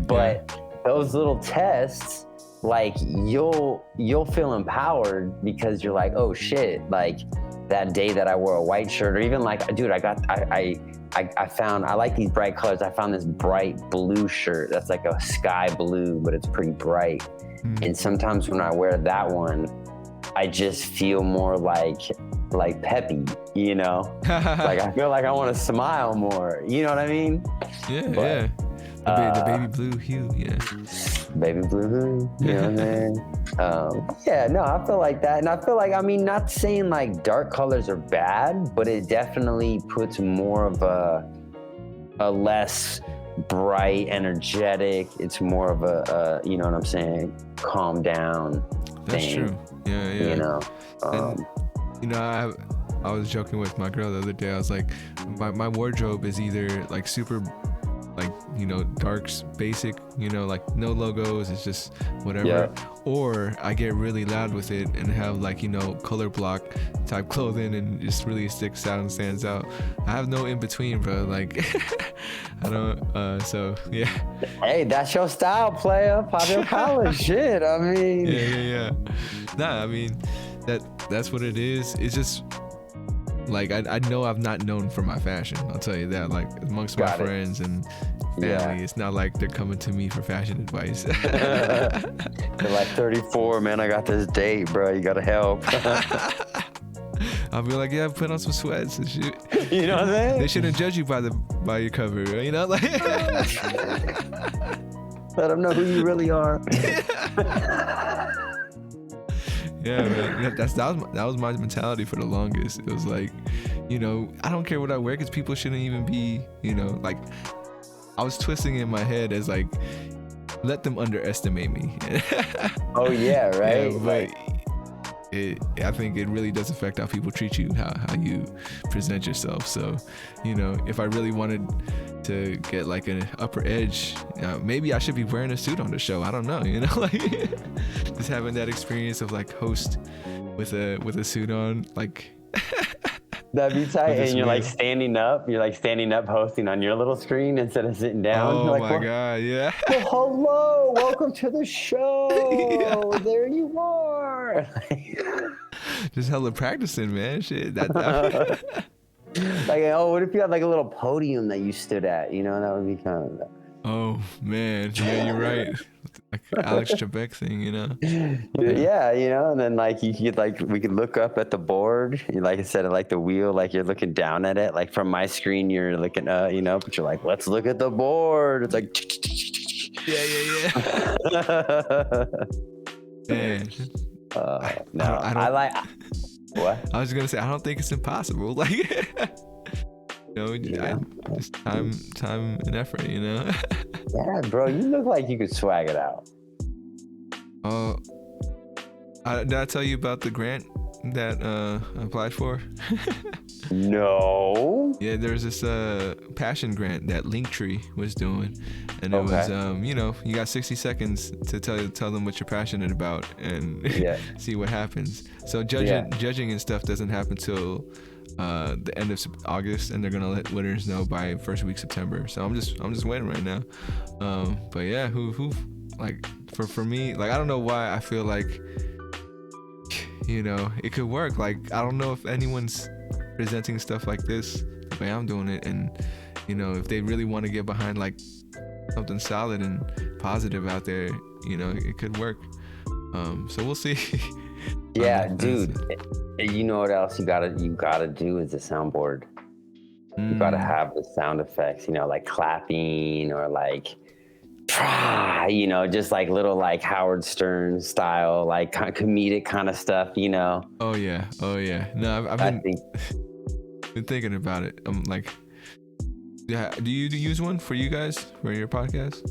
but those little tests, like you'll feel empowered because you're like, oh shit, like that day that I wore a white shirt, or even like, dude, I found, I like these bright colors. I found this bright blue shirt that's like a sky blue, but it's pretty bright. And sometimes when I wear that one, I just feel more like peppy, you know? Like I feel like I want to smile more. You know what I mean? Yeah. The baby blue hue, Baby blue hue, you know what I'm saying? I feel like that. And I feel like, I mean, not saying like dark colors are bad, but it definitely puts more of a less bright, energetic. It's more of a you know what I'm saying? Calm down thing. That's true. Yeah. You know? And, you know, I was joking with my girl the other day. I was like, my wardrobe is either like super, like, you know, darks, basic, you know, like no logos, it's just whatever, or I get really loud with it and have like, you know, color block type clothing and just really sticks out and stands out. I have no in between, bro. Like I don't so yeah. Hey, that's your style, player. Pop your collar. Shit, I mean. Yeah. Nah, I mean that's what it is. It's just like I know I'm not known for my fashion. I'll tell you that. Like amongst my friends and family, it's not like they're coming to me for fashion advice. They're like 34, man. I got this date, bro. You gotta help. I'll be like, yeah, put on some sweats and shit. You know what I'm saying? They shouldn't judge you by your cover, you know, like. Let them know who you really are. Yeah, man. That was my mentality for the longest. It was like, you know, I don't care what I wear because people shouldn't even be, you know, like I was twisting in my head as like, let them underestimate me. Oh yeah, right. Yeah, but I think it really does affect how people treat you, how you present yourself. So, you know, if I really wanted to get like an upper edge, maybe I should be wearing a suit on the show. I don't know, you know, like just having that experience of like host with a suit on, like. That'd be tight. And you're like standing up hosting on your little screen instead of sitting down. Oh like, my God, yeah. Well, hello, welcome to the show. Yeah. There you are. Just hella practicing, man. Shit. Like, oh, what if you had like a little podium that you stood at? You know, that would be kind of. Oh man, yeah, you're right. Like Alex Trebek thing, you know. Yeah, you know, and then like you could like we could look up at the board, like instead of like the wheel, like you're looking down at it. Like from my screen, you're looking, you know, but you're like, let's look at the board. It's like. Yeah. Man. No, I like. What? I was gonna say, I don't think it's impossible. Like, you know, just time and effort, you know. Yeah, bro, you look like you could swag it out. Did I tell you about the grant that I applied for? No. Yeah, there's this passion grant that Linktree was doing, and it was you got 60 seconds to tell them what you're passionate about and see what happens. So judging and stuff doesn't happen till the end of August, and they're gonna let winners know by first week September. So I'm just waiting right now. But yeah, who like for me, like I don't know why I feel like it could work. Like I don't know if anyone's presenting stuff like this the way I'm doing it, and if they really want to get behind like something solid and positive out there, it could work. So we'll see. Yeah, dude. You know what else you gotta do is the soundboard. You gotta have the sound effects, like clapping or like just like little like Howard Stern style, like comedic kind of stuff, Oh yeah. No, I've been thinking about it. I'm like, yeah. Do you use one for you guys for your podcast?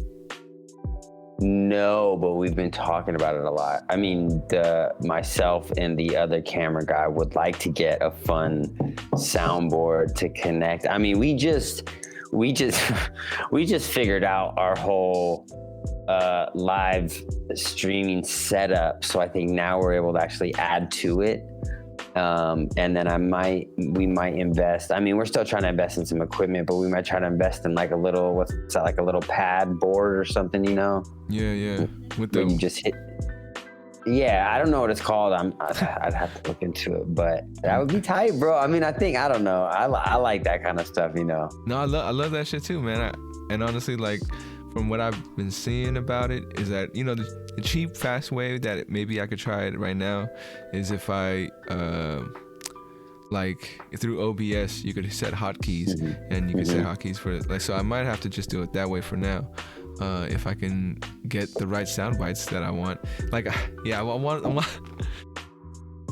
No, but we've been talking about it a lot. I mean, myself and the other camera guy would like to get a fun soundboard to connect. I mean, we just figured out our whole live streaming setup. So I think now we're able to actually add to it. And then we might invest. I mean, we're still trying to invest in some equipment, but we might try to invest in like a little, like a little pad board or something, Yeah. With where you just hit. Yeah, I don't know what it's called. I'd have to look into it, but that would be tight, bro. I mean, I don't know. I like that kind of stuff, No, I love that shit too, man. And honestly, like from what I've been seeing about it is that, the cheap, fast way that maybe I could try it right now is if I, like through OBS, you could set hotkeys and you can set hotkeys for like, so I might have to just do it that way for now. If I can get the right sound bites that I want. Like, yeah, I want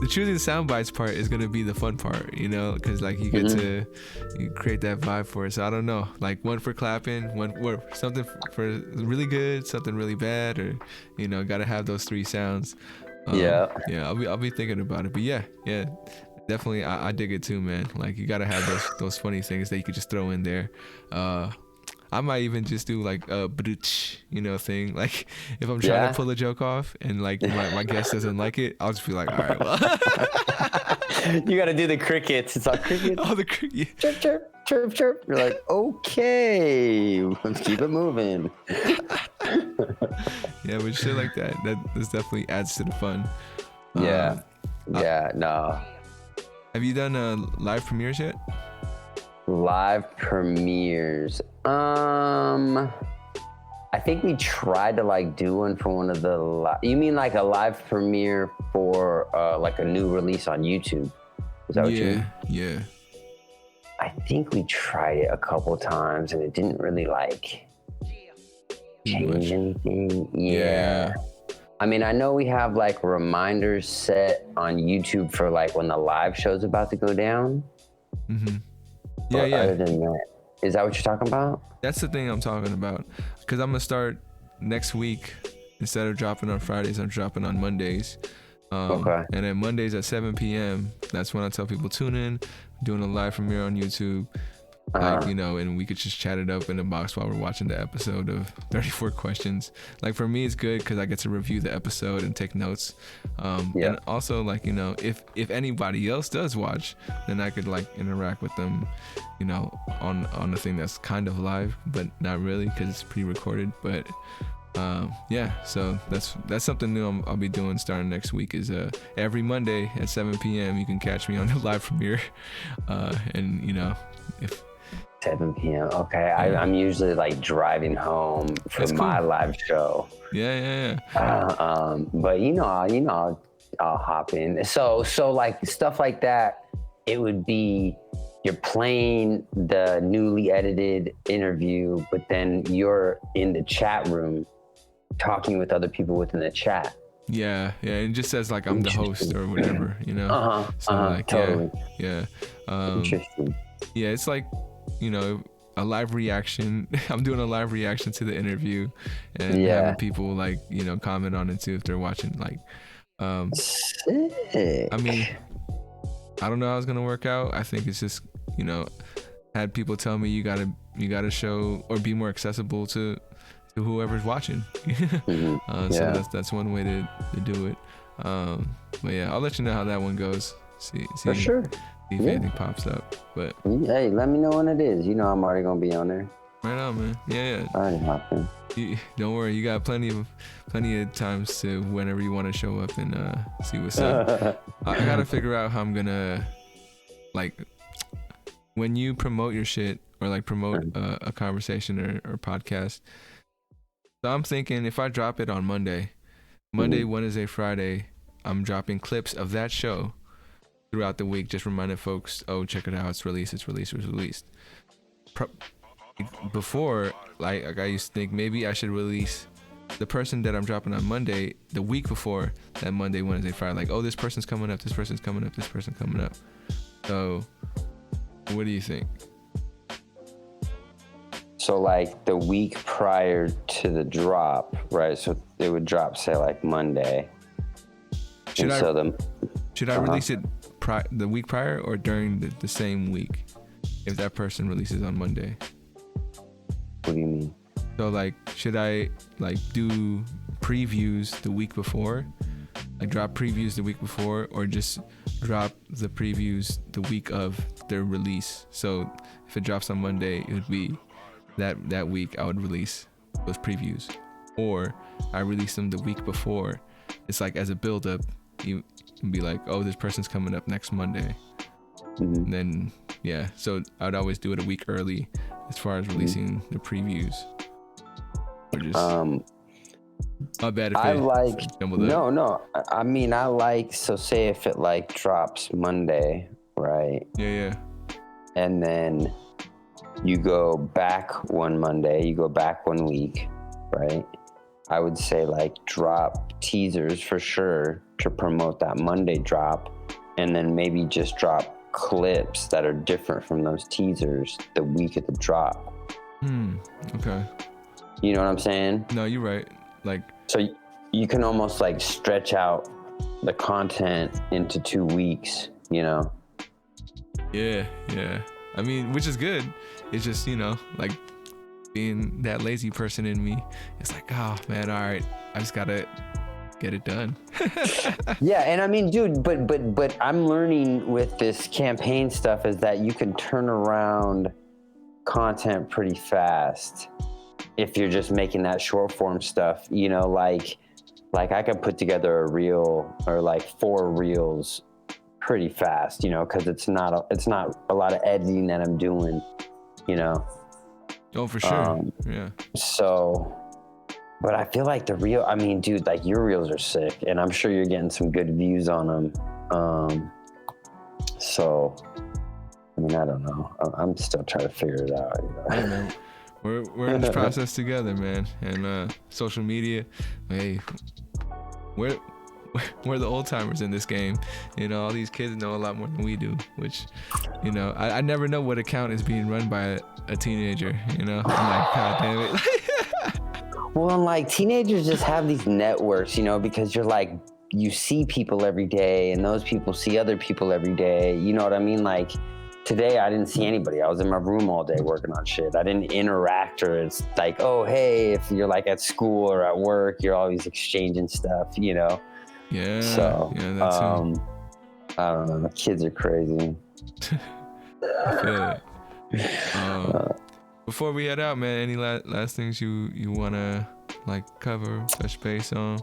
the choosing the sound bites part is going to be the fun part, because like you get to create that vibe for it. So I don't know, like one for clapping, one or something for really good, something really bad, or, got to have those three sounds. Yeah, I'll be thinking about it. But yeah, definitely. I dig it too, man. Like you got to have those funny things that you could just throw in there. I might even just do like a thing. Like if I'm trying to pull a joke off and like my guest doesn't like it, I'll just be like, all right, well. You got to do the crickets. It's all crickets. Oh, the crickets. Chirp, chirp, chirp, chirp. You're like, okay, let's keep it moving. Yeah, but shit like that this definitely adds to the fun. No. Have you done live premieres yet? Live premieres. I think we tried to like do one for one of the. You mean like a live premiere for like a new release on YouTube? Is that what you mean? Yeah. I think we tried it a couple times and it didn't really like change anything. Yeah. I mean, I know we have like reminders set on YouTube for like when the live show's about to go down. But other than that, is that what you're talking about? That's the thing I'm talking about. Because I'm going to start next week. Instead of dropping on Fridays, I'm dropping on Mondays. Okay. And then Mondays at 7 p.m., that's when I tell people tune in, doing a live premiere on YouTube. Like, and we could just chat it up in the box while we're watching the episode of 34 questions. Like for me, it's good because I get to review the episode and take notes. And also like, if anybody else does watch, then I could like interact with them, on the thing that's kind of live, but not really because it's pre-recorded. But so that's something new I'll be doing starting next week is every Monday at 7 p.m. you can catch me on the live premiere. And if 7 p.m. Okay, I'm usually like driving home for my live show. Yeah. But I'll hop in. So like stuff like that, it would be you're playing the newly edited interview, but then you're in the chat room talking with other people within the chat. Yeah, it just says like I'm the host or whatever, Totally. Yeah. Interesting. Yeah, it's like, a live reaction. I'm doing a live reaction to the interview and having people like, comment on it too if they're watching. Like, Sick. I mean, I don't know how it's gonna work out. I think it's just, had people tell me you gotta show or be more accessible to whoever's watching. So that's one way to do it. But yeah, I'll let you know how that one goes. See For sure. See if anything pops up. But hey, let me know when it is. I'm already gonna be on there. Right on, man. Yeah. Alright, hopping. Don't worry, you got plenty of times to whenever you want to show up and see what's up. I gotta figure out how I'm gonna, like, when you promote your shit or like promote a conversation or podcast. So I'm thinking if I drop it on Monday, Wednesday, Friday, I'm dropping clips of that show throughout the week, just reminding folks, oh, check it out, it's released. Before, like I used to think maybe I should release the person that I'm dropping on Monday the week before that Monday, Wednesday, Friday. Like, oh, this person's coming up. So, what do you think? So, like the week prior to the drop, right? So it would drop, say, like Monday. Should I release it the week prior or during the same week if that person releases on Monday? What do you mean? So like, should I like do previews the week before? Like drop previews the week before, or just drop the previews the week of their release? So if it drops on Monday, it would be that week I would release those previews. Or I release them the week before. It's like as a build up, you can be like, oh, this person's coming up next Monday. And then so I'd always do it a week early as far as releasing the previews. Or just my bad if I like jumbled up. No. I mean, I like, so say if it like drops Monday, right? Yeah. And then you go back one Monday, you go back 1 week, right? I would say like drop teasers for sure to promote that Monday drop, and then maybe just drop clips that are different from those teasers the week of the drop. Okay. You know what I'm saying? No, you're right. Like, so you can almost like stretch out the content into 2 weeks, Yeah. I mean, which is good. It's just, like being that lazy person in me. It's like, oh man, all right, I just gotta get it done. Yeah, and I mean, dude, but I'm learning with this campaign stuff is that you can turn around content pretty fast if you're just making that short form stuff. Like I could put together a reel or like 4 reels pretty fast, because it's not a lot of editing that I'm doing, Oh, for sure. Yeah. So, but I feel like dude, like your reels are sick, and I'm sure you're getting some good views on them. So, I mean, I don't know. I'm still trying to figure it out. Hey, man. We're in this process together, man. And social media, hey, we're the old timers in this game. All these kids know a lot more than we do, which, I never know what account is being run by a teenager. I'm like, God damn it. Well, and like teenagers just have these networks, because you're like, you see people every day, and those people see other people every day. You know what I mean? Like today, I didn't see anybody. I was in my room all day working on shit. I didn't interact, or it's like, oh, hey, if you're like at school or at work, you're always exchanging stuff, Yeah. So, That's I don't know. Kids are crazy. I feel it. Before we head out, man, any last things you wanna like cover, touch base on?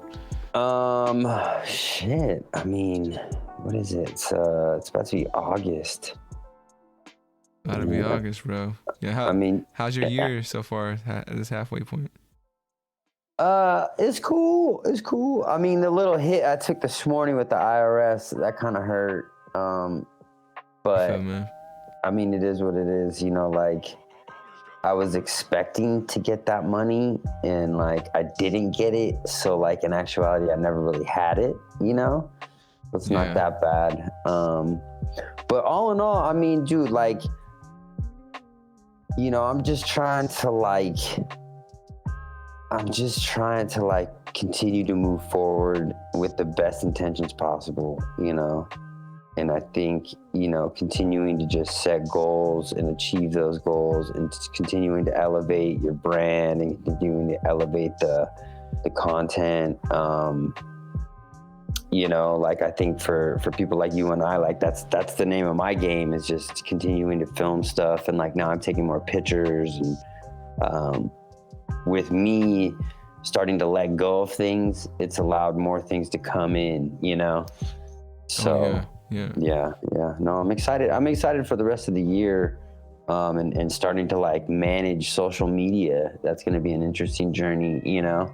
Shit. I mean, what is it? It's about to be August. About to be August, bro. Yeah. How's your year so far at this halfway point? It's cool. I mean, the little hit I took this morning with the IRS, that kind of hurt. But I mean, it is what it is. Like I was expecting to get that money, and like I didn't get it. So like in actuality, I never really had it. It's not that bad. But all in all, I mean, dude, like, I'm just trying to continue to move forward with the best intentions possible, And I think, you know, continuing to just set goals and achieve those goals, and continuing to elevate your brand and continuing to elevate the content. You know, like I think for people like you and I, like that's the name of my game, is just continuing to film stuff. And like now I'm taking more pictures, and with me starting to let go of things, it's allowed more things to come in, you know? So yeah. No, I'm excited. I'm excited for the rest of the year, and starting to like manage social media. That's going to be an interesting journey, you know?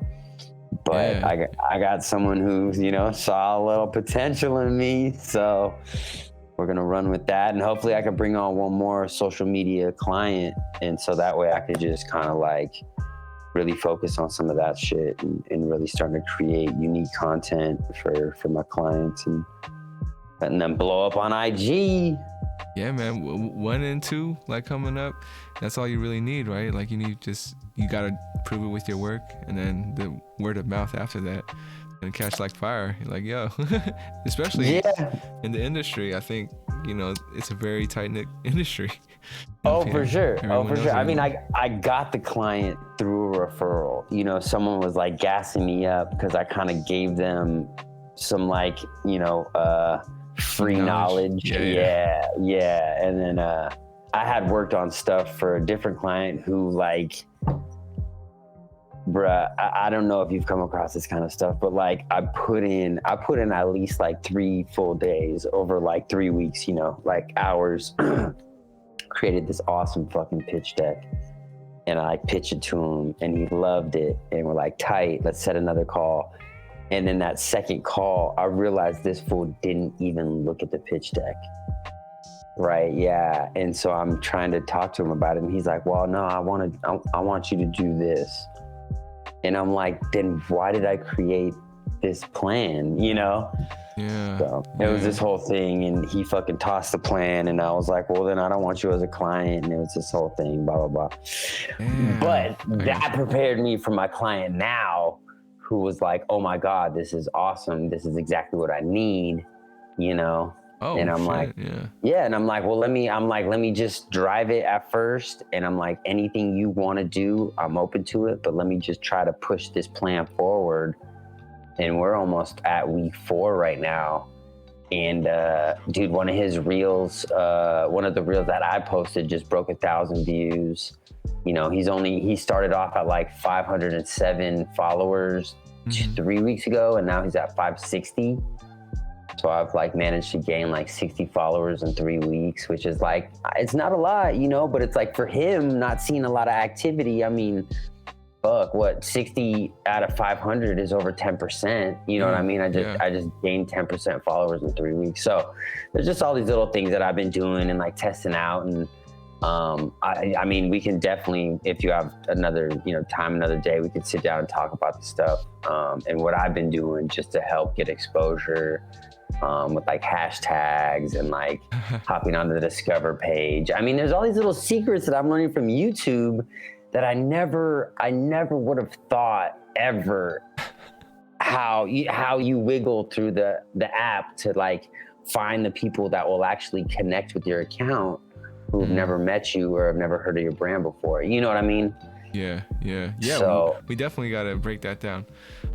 But I got someone who, you know, saw a little potential in me. So we're going to run with that. And hopefully I can bring on one more social media client. And so that way I could just kind of like really focus on some of that shit, and really start to create unique content for my clients, and then blow up on IG. Yeah, man. 1 and 2 like coming up. That's all you really need, right? Like you gotta prove it with your work, and then the word of mouth after that, and catch like fire. Like, yo, especially in the industry. I think, you know, it's a very tight knit industry. Oh, for sure. I mean, I got the client through a referral. You know, someone was like gassing me up because I kind of gave them some like, you know, free knowledge. Yeah. And then I had worked on stuff for a different client who, like, bruh, I don't know if you've come across this kind of stuff, but like I put in at least like 3 full days over like 3 weeks, you know, like hours. Created this awesome fucking pitch deck, and I pitched it to him, and he loved it, and we're like, tight, let's set another call. And then that second call, I realized this fool didn't even look at the pitch deck. Right, yeah. And so I'm trying to talk to him about it, and he's like, well, no, I want you to do this. And I'm like, then why did I create this plan, you know? Yeah. So it was this whole thing, and he fucking tossed the plan, and I was like, well, then I don't want you as a client. And it was this whole thing, blah, blah, blah. Damn. But that prepared me for my client now, who was like, oh my God, this is awesome. This is exactly what I need, you know? Oh, and I'm shit, like, and I'm like, well, let me just drive it at first. And I'm like, anything you want to do, I'm open to it, but let me just try to push this plan forward. And we're almost at week 4 right now. And dude, one of his reels, one of the reels that I posted just broke 1,000 views. You know, he started off at like 507 followers 3 weeks ago, and now he's at 560. So I've like managed to gain like 60 followers in 3 weeks, which is like, it's not a lot, you know, but it's like for him not seeing a lot of activity. I mean, fuck, what, 60 out of 500 is over 10%. You know what I mean? I just gained 10% followers in 3 weeks. So there's just all these little things that I've been doing and like testing out. And I mean, we can definitely, if you have another, you know, time, another day, we could sit down and talk about the stuff, and what I've been doing just to help get exposure, with like hashtags and like hopping onto the Discover page. I mean, there's all these little secrets that I'm learning from YouTube that I never would have thought ever, how you wiggle through the app to like find the people that will actually connect with your account who've never met you or have never heard of your brand before. You know what I mean? Yeah. So, we definitely got to break that down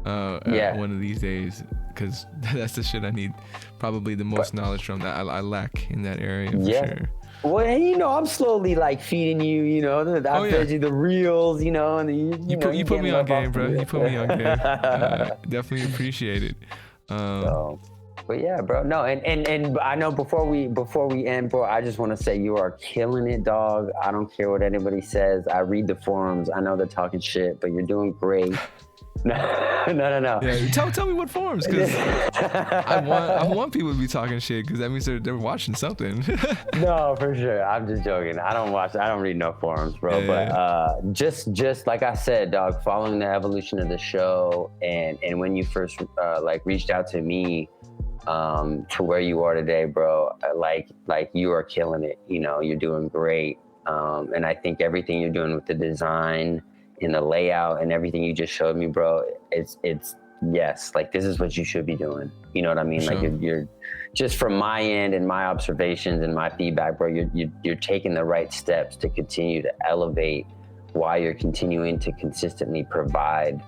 one of these days, because that's the shit I need probably the most knowledge from. That I lack in that area for sure. Well, and you know, I'm slowly like feeding you, you know, I fed you the reels, you know, and you put me on game, bro. You put me on game. Definitely appreciate it. But yeah, bro. No, and I know before we end, bro, I just want to say you are killing it, dog. I don't care what anybody says. I read the forums. I know they're talking shit, but you're doing great. No. Yeah, tell me what forums, because I want people to be talking shit, because that means they're watching something. No, for sure. I'm just joking. I don't read no forums, bro. Yeah. But just like I said, dog, following the evolution of the show, and when you first like reached out to me, to where you are today, bro, like you are killing it. You know, you're doing great. And I think everything you're doing with the design and the layout and everything you just showed me, bro, it's yes, like this is what you should be doing. You know what I mean? Sure. Like you're just from my end and my observations and my feedback, bro, you're taking the right steps to continue to elevate while you're continuing to consistently provide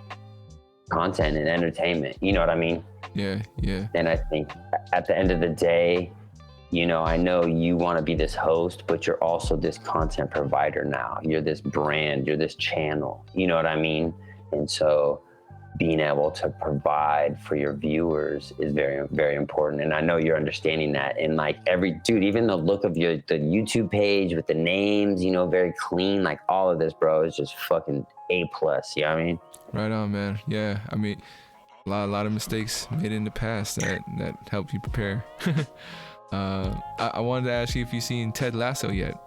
content and entertainment. You know what I mean? Yeah. And I think at the end of the day, you know, I know you want to be this host, but you're also this content provider now. You're this brand, you're this channel. You know what I mean? And so being able to provide for your viewers is very, very important. And I know you're understanding that. And like even the look of the YouTube page with the names, you know, very clean, like all of this, bro, is just fucking A+. You know what I mean? Right on, man. Yeah. I mean, a lot of mistakes made in the past that helped you prepare. I wanted to ask you if you've seen Ted Lasso yet.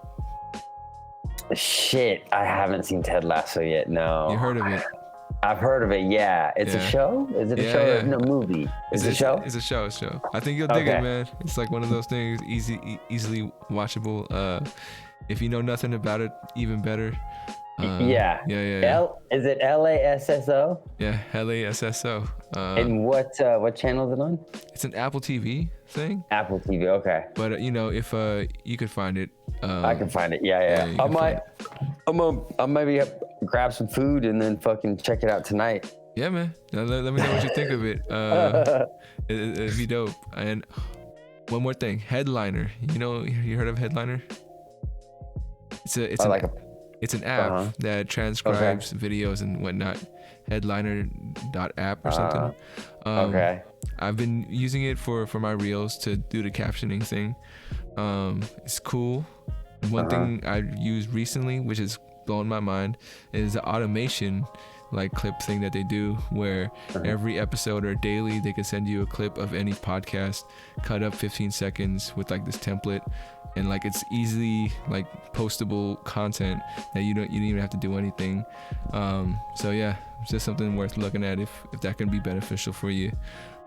Shit, I haven't seen Ted Lasso yet. No. You heard of it? I've heard of it. Yeah, it's a show. Is it a show? Yeah. No, movie. It's a show. It's a show. I think you'll dig it, man. It's like one of those things, easily watchable. If you know nothing about it, even better. Yeah. Is it LASSO? Yeah, LASSO. And what channel is it on? It's an Apple TV thing. Apple TV, okay. But you know, if you could find it, I can find it. Yeah. I maybe grab some food and then fucking check it out tonight. Yeah, man. Now, let me know what you think of it. It'd be dope. And one more thing, Headliner. You know, you heard of Headliner? It's an app that transcribes videos and whatnot. Headliner.app or something. Okay. I've been using it for my reels to do the captioning thing. It's cool. One thing I've used recently, which has blown my mind, is the automation like clip thing that they do where every episode or daily they can send you a clip of any podcast cut up 15 seconds with like this template, and like it's easily like postable content that you didn't even have to do anything. So yeah, it's just something worth looking at if that can be beneficial for you.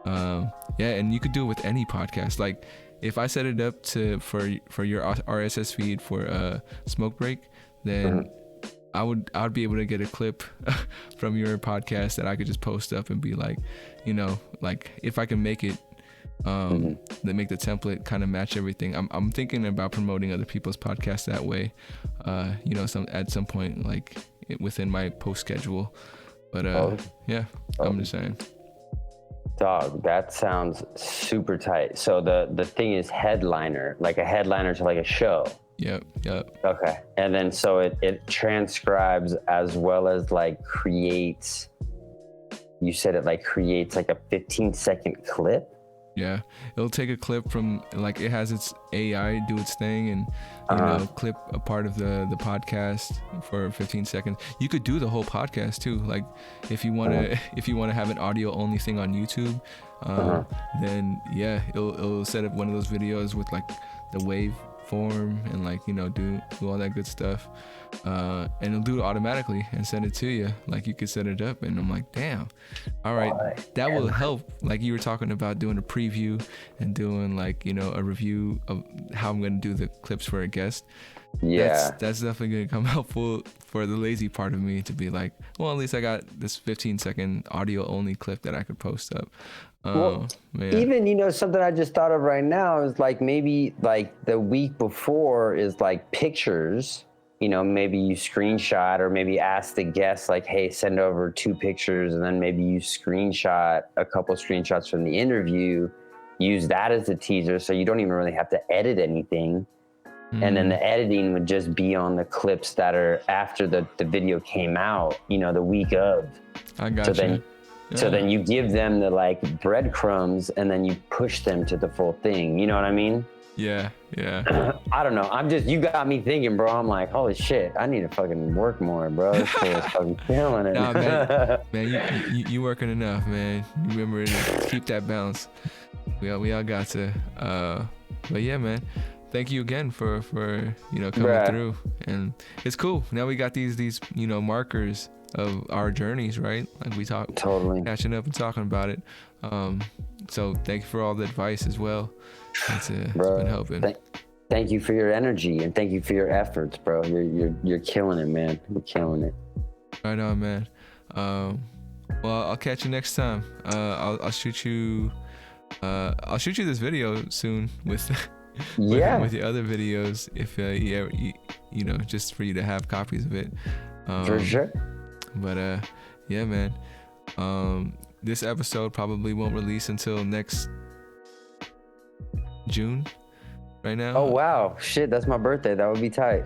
And you could do it with any podcast. Like if I set it up for your RSS feed for Smoke Break, then I would be able to get a clip from your podcast that I could just post up and be like, you know, like if I can make it, that make the template kind of match everything. I'm thinking about promoting other people's podcasts that way, you know, at some point, like within my post schedule. But I'm just saying. Dog, that sounds super tight. So the thing is Headliner, like a headliner to like a show. Yep. Okay. And then so it transcribes as well as like creates, you said it like creates like a 15-second clip? Yeah. It'll take a clip from, like, it has its AI do its thing and, you know, clip a part of the podcast for 15 seconds. You could do the whole podcast too. Like if you want to have an audio only thing on YouTube, then yeah, it'll set up one of those videos with like the wave form and like, you know, do all that good stuff, and it'll do it automatically and send it to you. Like you could set it up, and I'm like, damn, all right, that will help. Like you were talking about doing a preview and doing like, you know, a review of how I'm gonna do the clips for a guest. Yeah, that's definitely gonna come helpful for the lazy part of me to be like, well, at least I got this 15-second audio only clip that I could post up. Even, you know, something I just thought of right now is like maybe like the week before is like pictures, you know, maybe you screenshot or maybe ask the guest like, hey, send over 2 pictures, and then maybe you screenshot a couple screenshots from the interview, use that as a teaser so you don't even really have to edit anything. And then the editing would just be on the clips that are after the video came out, you know, the week of. I got you. So then you give them the like breadcrumbs and then you push them to the full thing. You know what I mean? Yeah. I don't know. You got me thinking, bro. I'm like, holy shit, I need to fucking work more, bro. This kid is fucking killing it. Nah, man, you working enough, man. You remember to keep that balance. We all got to. But yeah, man. Thank you again for you know, coming through, and it's cool. Now we got these you know, markers of our journeys, right? Like we talk, totally catching up and talking about it. So thank you for all the advice as well. It's been helping. Thank you for your energy and thank you for your efforts, bro. You're killing it, man. You're killing it. Right on, man. Well, I'll catch you next time. I'll shoot you. I'll shoot you this video soon with with your other videos if you know, just for you to have copies of it. For sure. But yeah, man. This episode probably won't release until next June. Right now. Oh wow, shit! That's my birthday. That would be tight.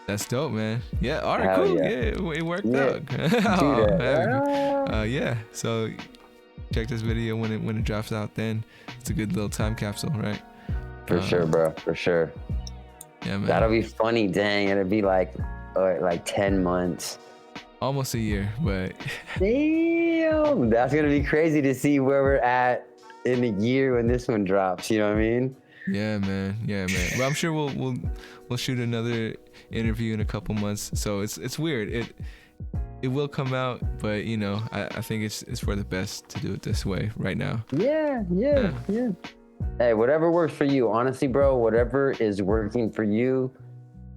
That's dope, man. Yeah. All right. Hell cool. yeah. It worked out. Yeah. So check this video when it drops out. Then it's a good little time capsule, right? For sure, bro. For sure. Yeah, man. That'll be funny. Dang, it'll be like 10 months. Almost a year, but damn, that's gonna be crazy to see where we're at in a year when this one drops. You know what I mean? Yeah, man. Well, I'm sure we'll shoot another interview in a couple months. So it's weird. It will come out, but you know, I think it's for the best to do it this way right now. Yeah. Hey, whatever works for you. Honestly, bro, whatever is working for you,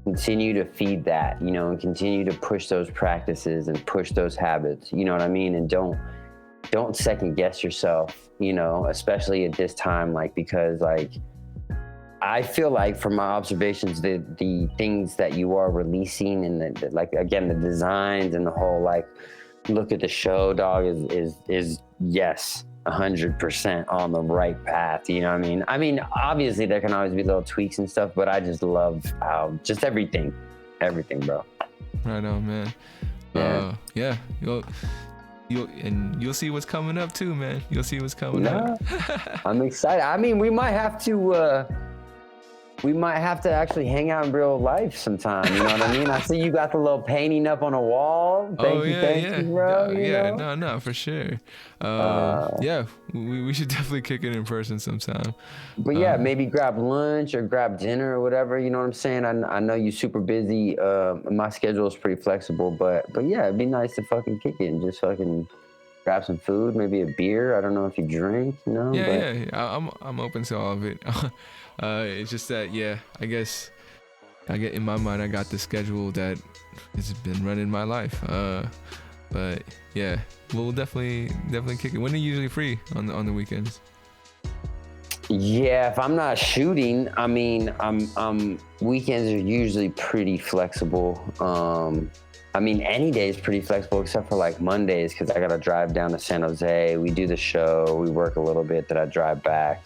continue to feed that, you know, and continue to push those practices and push those habits. You know what I mean? And don't second guess yourself, you know, especially at this time, like, because like I feel like from my observations, the things that you are releasing and like, again, the designs and the whole, like, look at the show, dog, is yes, 100% on the right path. You know what I mean? I mean, obviously there can always be little tweaks and stuff, but I just love how just everything, bro. Right on, man. Yeah. You'll see what's coming up too, man. You'll see what's coming up. I'm excited. I mean, we might have to actually hang out in real life sometime. You know what I mean? I see you got the little painting up on a wall. Thank you, bro. No, for sure. Yeah, we should definitely kick it in person sometime. But yeah, maybe grab lunch or grab dinner or whatever. You know what I'm saying? I know you're super busy. My schedule is pretty flexible, but yeah, it'd be nice to fucking kick it and just fucking grab some food, maybe a beer. I don't know if you drink, you know? Yeah. I'm open to all of it. It's just that, yeah, I guess I get in my mind, I got the schedule that has been running my life. But yeah, we'll definitely kick it. When are you usually free on the weekends? Yeah, if I'm not shooting, I mean, I'm weekends are usually pretty flexible. I mean, any day is pretty flexible except for like Mondays, because I gotta drive down to San Jose. We do the show, we work a little bit, then I drive back.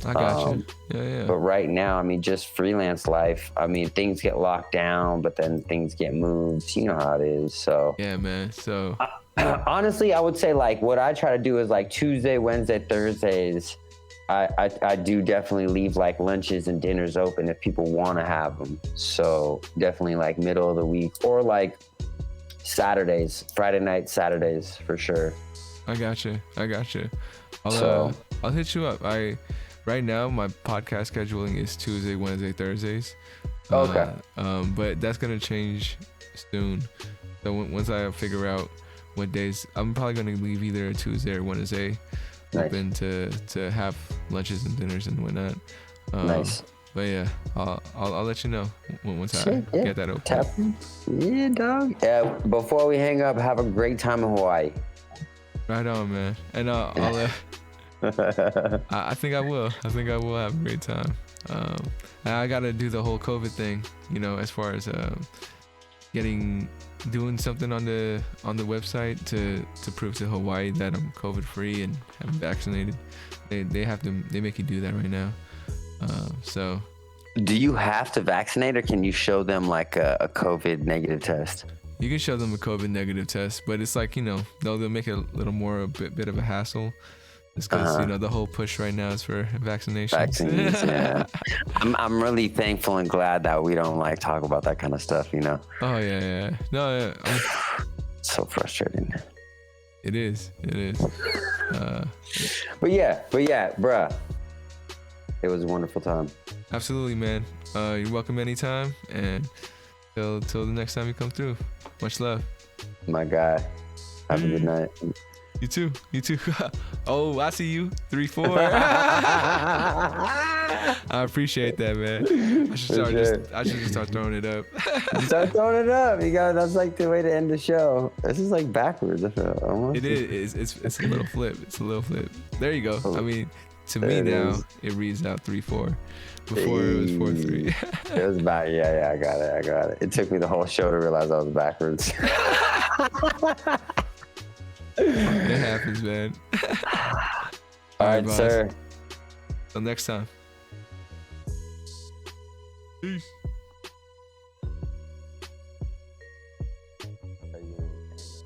I got you. Yeah. But right now, I mean, just freelance life. I mean, things get locked down, but then things get moved. You know how it is. So yeah, man. So honestly, I would say like what I try to do is like Tuesday, Wednesday, Thursdays. I do definitely leave like lunches and dinners open if people want to have them. So definitely like middle of the week or like Saturdays, Friday night, Saturdays for sure. I got you. I'll hit you up. Right now, my podcast scheduling is Tuesday, Wednesday, Thursdays. Okay. But that's gonna change soon. So once I figure out what days, I'm probably gonna leave either a Tuesday or Wednesday open to have lunches and dinners and whatnot. Nice. But yeah, I'll let you know once I get that open. Yeah, dog. Yeah. Before we hang up, have a great time in Hawaii. Right on, man. And I'll. I think I will have a great time. I gotta do the whole COVID thing, you know, as far as doing something on the website to prove to Hawaii that I'm COVID free and I'm vaccinated. They make you do that right now. So do you have to vaccinate, or can you show them like a COVID negative test? You can show them a COVID negative test, but it's like, you know, they'll make it a little more a bit of a hassle. It's because you know, the whole push right now is for vaccinations. Vaccines, yeah. I'm really thankful and glad that we don't like talk about that kind of stuff, you know. Oh yeah. No, yeah. So frustrating. It is. But yeah, bruh. It was a wonderful time. Absolutely, man. You're welcome anytime, and till the next time you come through. Much love. My guy. Have a good night. You too. Oh, I see you. 3-4. I appreciate that, man. I should just start throwing it up. Start throwing it up. You got. That's like the way to end the show. This is like backwards. Almost. It is. It's a little flip. It's a little flip. There you go. I mean, to me now it reads out 3-4. Before it was 4-3. It was back. Yeah. I got it. It took me the whole show to realize I was backwards. It happens, man. All right, sir. Till next time. Peace.